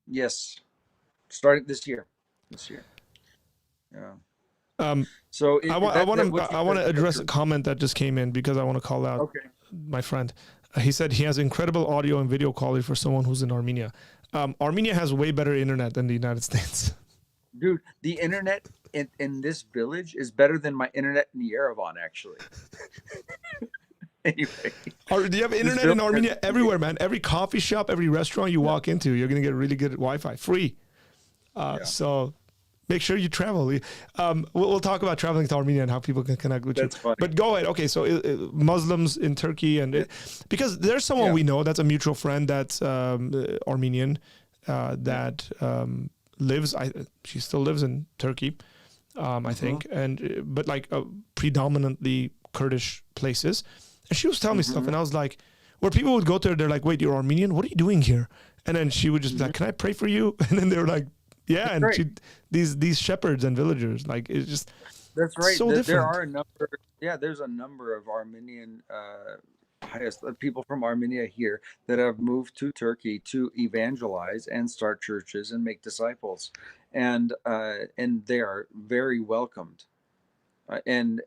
yes, starting this year. Yeah. So I want to address a comment that just came in, because I want to call out Okay. my friend. He said he has incredible audio and video quality for someone who's in Armenia. Armenia has way better internet than the United States. Dude, the internet in this village is better than my internet in Yerevan, actually. Anyway, Do you have internet in Armenia everywhere, man? Every coffee shop, every restaurant you walk into, you're going to get really good Wi-Fi, free. So make sure you travel. We'll talk about traveling to Armenia and how people can connect with That's you. funny. But go ahead. Okay, so Muslims in Turkey, and because there's someone we know that's a mutual friend that's Armenian that lives. She still lives in Turkey, I think, but like predominantly Kurdish places. And she was telling me stuff, and I was like, where people would go to her, they're like, "Wait, you're Armenian? What are you doing here?" And then she would just be like, "Can I pray for you?" And then they were like, "Yeah." And these shepherds and villagers, like, it's just That's right. so different. There are a number. Yeah, there's a number of Armenian people from Armenia here that have moved to Turkey to evangelize and start churches and make disciples, and they are very welcomed. And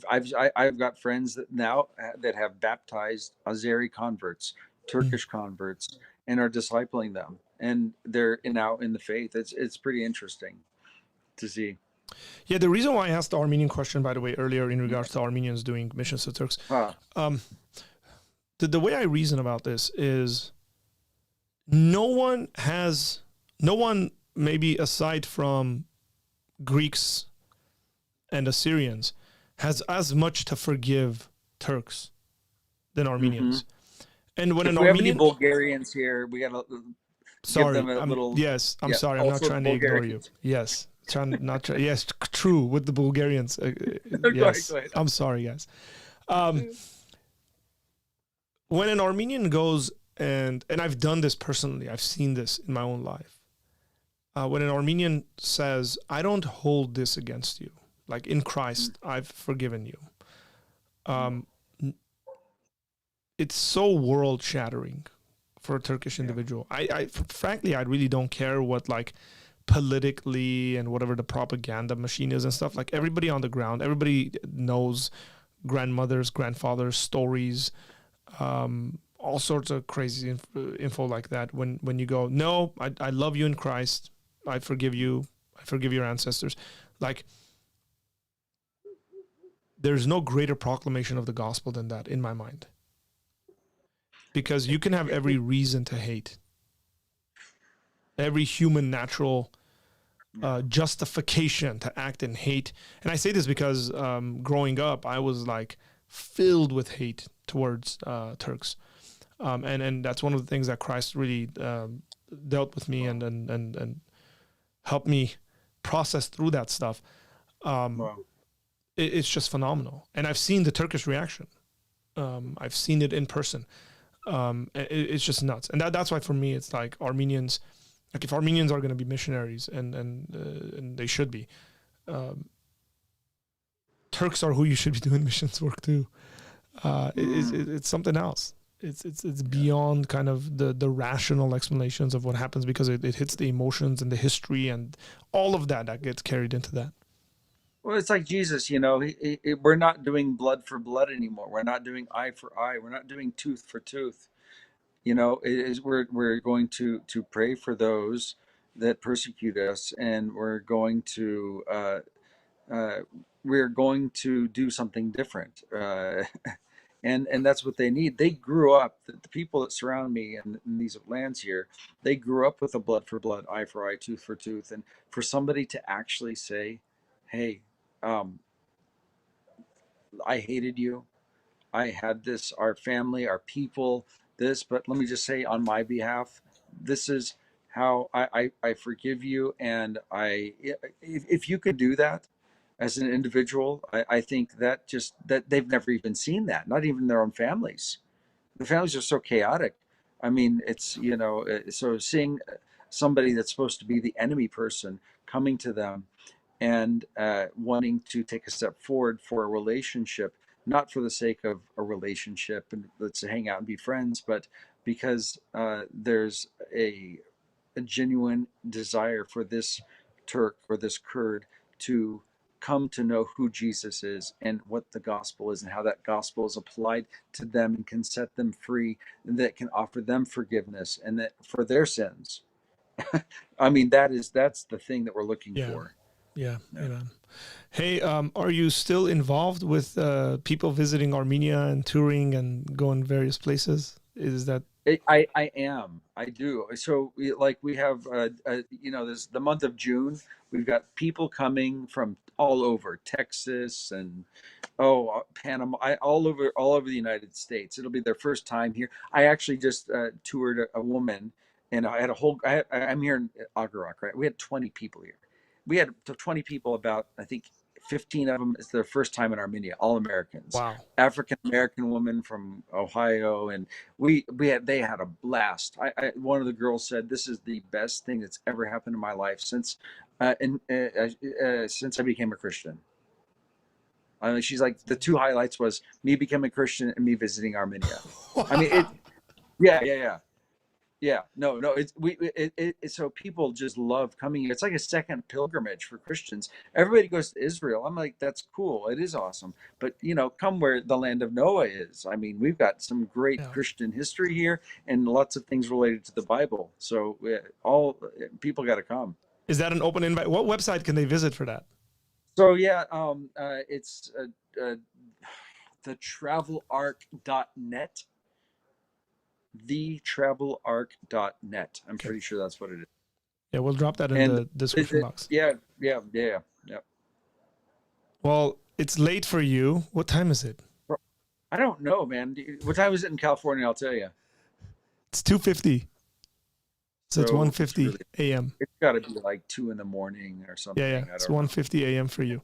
I've got friends that now that have baptized Azeri converts, Turkish converts, and are discipling them, and they're now in the faith. It's pretty interesting to see. Yeah, the reason why I asked the Armenian question, by the way, earlier in regards to Armenians doing missions to Turks, the way I reason about this is no one maybe aside from Greeks and Assyrians has as much to forgive Turks than Armenians. And when If an we have any Armenian, Bulgarians here, we gotta give them a little. Yes, I'm sorry, I'm not also trying to ignore you. Yes, yes, true with the Bulgarians. Yes, Go ahead. I'm sorry, guys. When an Armenian goes and I've done this personally, I've seen this in my own life. When an Armenian says, "I don't hold this against you. Like in Christ, I've forgiven you." It's so world shattering for a Turkish individual. Frankly, I really don't care what like politically and whatever the propaganda machine is and stuff. Like everybody on the ground, everybody knows grandmothers, grandfathers, stories, all sorts of crazy info like that. When you go, "No, I love you in Christ. I forgive you. I forgive your ancestors." Like, there's no greater proclamation of the gospel than that in my mind. Because you can have every reason to hate. Every human natural justification to act in hate. And I say this because growing up, I was like filled with hate towards Turks. And that's one of the things that Christ really dealt with me and helped me process through that stuff. Wow. It's just phenomenal. And I've seen the Turkish reaction. I've seen it in person. It's just nuts. And that's why for me, it's like Armenians, like if Armenians are going to be missionaries and they should be, Turks are who you should be doing missions work to. It's something else. It's beyond kind of the rational explanations of what happens, because it hits the emotions and the history and all of that gets carried into that. Well, it's like Jesus, you know, we're not doing blood for blood anymore. We're not doing eye for eye. We're not doing tooth for tooth. You know, we're going to pray for those that persecute us, and uh, we're going to do something different. And that's what they need. They grew up. The people that surround me in these lands here, they grew up with a blood for blood, eye for eye, tooth for tooth. And for somebody to actually say, "Hey, um, I hated you. I had this, our family, our people, this, but let me just say on my behalf, this is how I forgive you." And if you could do that as an individual, I think that just that they've never even seen that, not even their own families. The families are so chaotic. I mean, it's, you know, so seeing somebody that's supposed to be the enemy person coming to them and wanting to take a step forward for a relationship, not for the sake of a relationship and let's hang out and be friends, but because there's a genuine desire for this Turk or this Kurd to come to know who Jesus is and what the gospel is and how that gospel is applied to them and can set them free and that can offer them forgiveness and that for their sins. I mean, that's the thing that we're looking Yeah. for. Yeah. Yeah. Amen. Hey, are you still involved with people visiting Armenia and touring and going various places? Is that I am. I do. So like we have, you know, this the month of June. We've got people coming from all over Texas and Panama, all over the United States. It'll be their first time here. I actually just toured a woman, and I had a whole. I'm here in Agarok, right? We had 20 people here. We had 20 people. About I think 15 of them is their first time in Armenia. All Americans, wow? African American woman from Ohio, and they had a blast. One of the girls said, "This is the best thing that's ever happened in my life since I became a Christian." I mean, she's like, the two highlights was me becoming a Christian and me visiting Armenia. I mean, Wow. yeah, yeah, yeah, yeah. No, no, so people just love coming here. It's like a second pilgrimage for Christians. Everybody goes to Israel. I'm like, that's cool. It is awesome. But, you know, come where the land of Noah is. I mean, we've got some great Yeah. Christian history here and lots of things related to the Bible. So all people got to come. Is that an open invite? What website can they visit for that? So yeah, it's thetravelarc.net, thetravelarc.net. I'm Okay. pretty sure that's what it is. Yeah, we'll drop that in And the description box. yeah, yeah, yeah, yeah. Well, it's late for you. What time is it? I don't know, man. What time is it in California? I'll tell you. It's 2:50. So it's So it's 1:50 really, a.m. it's got to be like 2 in the morning or Yeah, yeah. something. I It's don't know. 1:50 a.m. for you.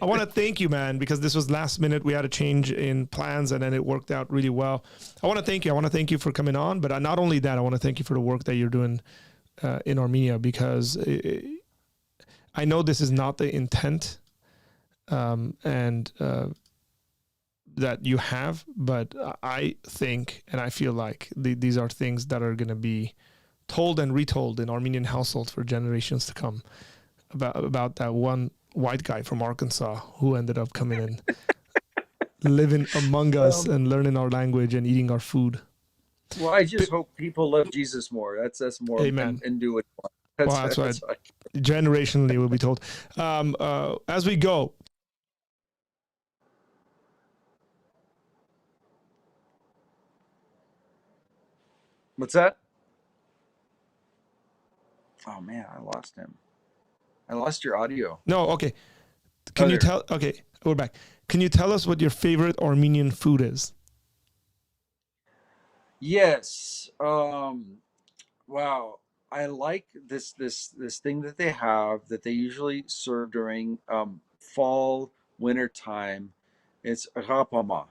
I want to thank you, man, because this was last minute. We had a change in plans, and then it worked out really well. I want to thank you. I want to thank you for coming on, but not only that, I want to thank you for the work that you're doing in Armenia, because I know this is not the intent and that you have, but I think and I feel like these are things that are going to be told and retold in Armenian households for generations to come about that one white guy from Arkansas who ended up coming and living among us and learning our language and eating our food. Well, I just hope people love Jesus more. That's more Amen. and do it more. Well, that's what generationally will be told. As we go, What's that? Oh man, I lost him. I lost your audio. no, okay. Oh, Can you there. tell? Okay, we're back. Can you tell us what your favorite Armenian food is? Yes. Wow. I like this thing that they have that they usually serve during fall, winter time. It's rapama.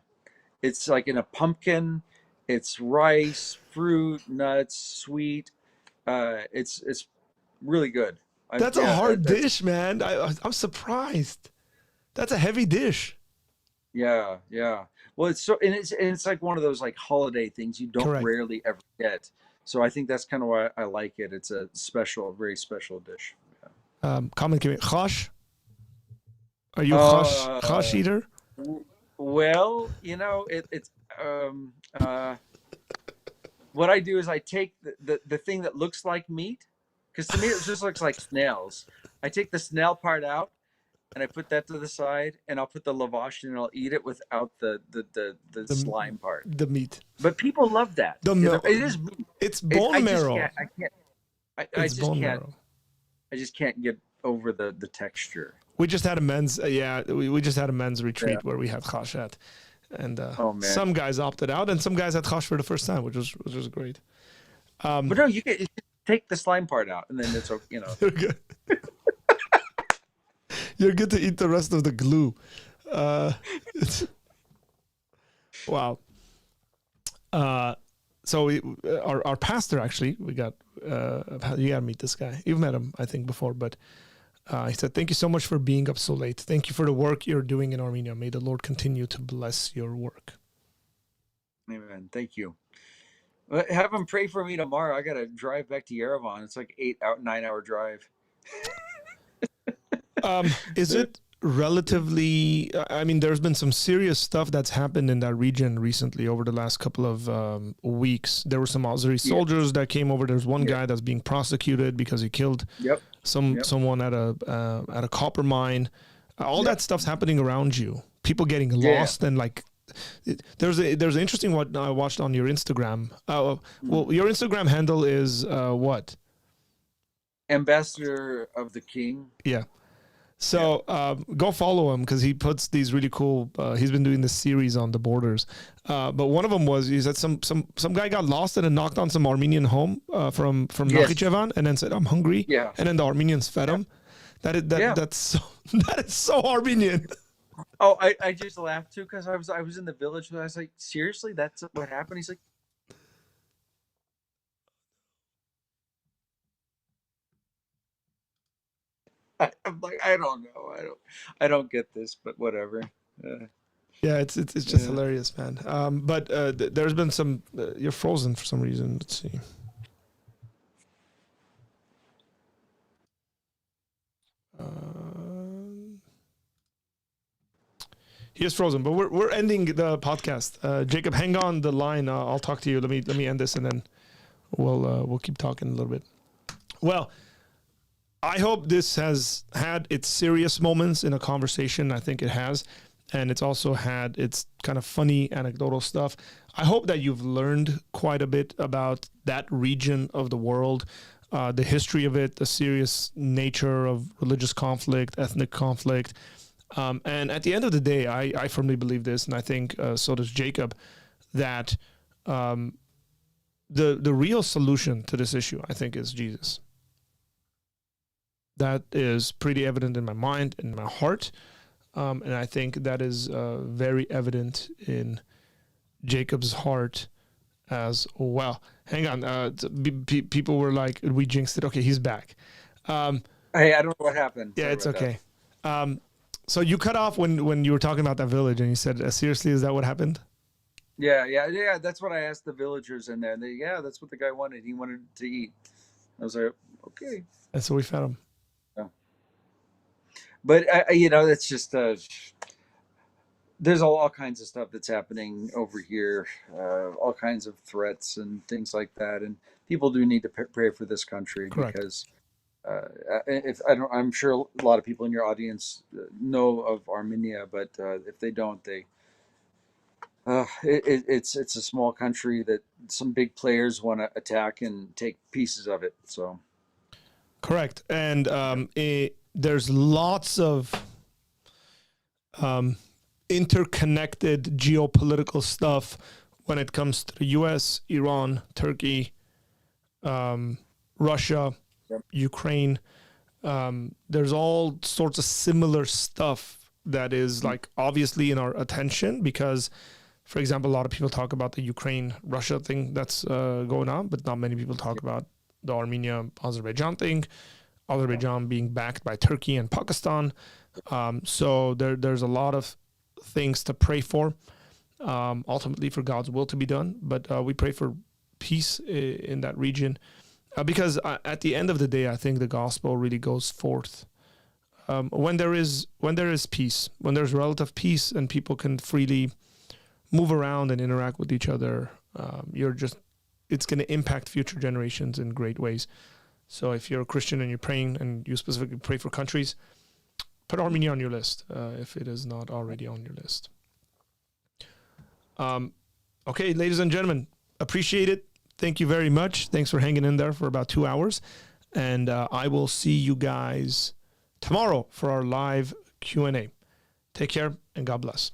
It's like in a pumpkin. It's rice, fruit, nuts, sweet. It's really good. That's a Yeah, hard that's dish, man. I'm surprised. That's a heavy dish. yeah, yeah. Well, it's like one of those like holiday things you don't Correct. rarely ever get. So I think that's kind of why I like it. It's a special, very special dish. Yeah. Comment. Chosh. Are you chash Uh, eater? well, it's um, uh, what I do is I take the thing that looks like meat, because to me it just looks like snails. I take the snail part out and I put that to the side, and I'll put the lavash in and I'll eat it without the The slime part. the meat. But people love that. The It mil- is meat. it's I bone just marrow. can't. I can't. I It's just bone can't. marrow. I just can't get over the texture. We just had a men's we just had a men's Yeah. retreat where we had chashat, and Oh man. some guys opted out and some guys had chash for the first time, which was great. But no, you can take the slime part out, and then it's You're good. You're good to eat the rest of the glue. It's, wow. So our pastor, actually, we got you gotta meet this guy. You've met him, I think, before, but he said, "Thank you so much for being up so late. Thank you for the work you're doing in Armenia. May the Lord continue to bless your work." Amen. Thank you. Have them pray for me tomorrow. I gotta drive back to Yerevan. It's like 9 hour drive. Is it relatively? I mean, there's been some serious stuff that's happened in that region recently over the last couple of weeks. There were some Azeri soldiers that came over. There's one guy that's being prosecuted because he killed someone at a copper mine. All that stuff's happening around you. People getting lost and like. There's an interesting one I watched on your Instagram. Well, your Instagram handle is what? Ambassador of the King. Yeah. So go follow him because he puts these really cool. He's been doing this series on the borders, but one of them was he said some guy got lost and knocked on some Armenian home from Nakhichevan and then said, "I'm hungry." Yeah. And then the Armenians fed him. That's so that is so Armenian. Oh, I just laughed too because I was in the village and I was like, seriously, that's what happened? He's like, I'm like, I don't know, I don't get this, but whatever. Yeah, it's just hilarious, man. But there's been some. You're frozen for some reason. Let's see. He is frozen, but we're ending the podcast. Jacob, hang on the line. I'll talk to you. Let me end this, and then we'll keep talking a little bit. Well, I hope this has had its serious moments in a conversation. I think it has, and it's also had its kind of funny anecdotal stuff. I hope that you've learned quite a bit about that region of the world, the history of it, the serious nature of religious conflict, ethnic conflict. And at the end of the day, I firmly believe this, and I think so does Jacob, that the real solution to this issue, I think, is Jesus. That is pretty evident in my mind and in my heart, and I think that is very evident in Jacob's heart as well. Hang on, people were like, "We jinxed it." Okay, he's back. Hey, I don't know what happened. Yeah, Sorry it's about okay. So you cut off when you were talking about that village, and you said, "Seriously, is that what happened?" Yeah. That's what I asked the villagers in there. And that's what the guy wanted. He wanted to eat. I was like, okay. And so we fed him. Yeah. But it's just there's all kinds of stuff that's happening over here, all kinds of threats and things like that, and people do need to pray for this country. Correct. Because I'm sure a lot of people in your audience know of Armenia, but if they don't, it's a small country that some big players want to attack and take pieces of it. So, correct. And there's lots of interconnected geopolitical stuff when it comes to the U.S., Iran, Turkey, Russia, Ukraine. There's all sorts of similar stuff that is like obviously in our attention because, for example, a lot of people talk about the Ukraine-Russia thing that's going on, but not many people talk about the Armenia-Azerbaijan thing, Azerbaijan being backed by Turkey and Pakistan. So there's a lot of things to pray for, ultimately for God's will to be done. But we pray for peace in that region because at the end of the day, I think the gospel really goes forth when there is peace, when there's relative peace and people can freely move around and interact with each other, it's going to impact future generations in great ways. So if you're a Christian and you're praying and you specifically pray for countries, put Armenia on your list if it is not already on your list. Okay, ladies and gentlemen, appreciate it. Thank you very much. Thanks for hanging in there for about 2 hours. And I will see you guys tomorrow for our live Q&A. Take care and God bless.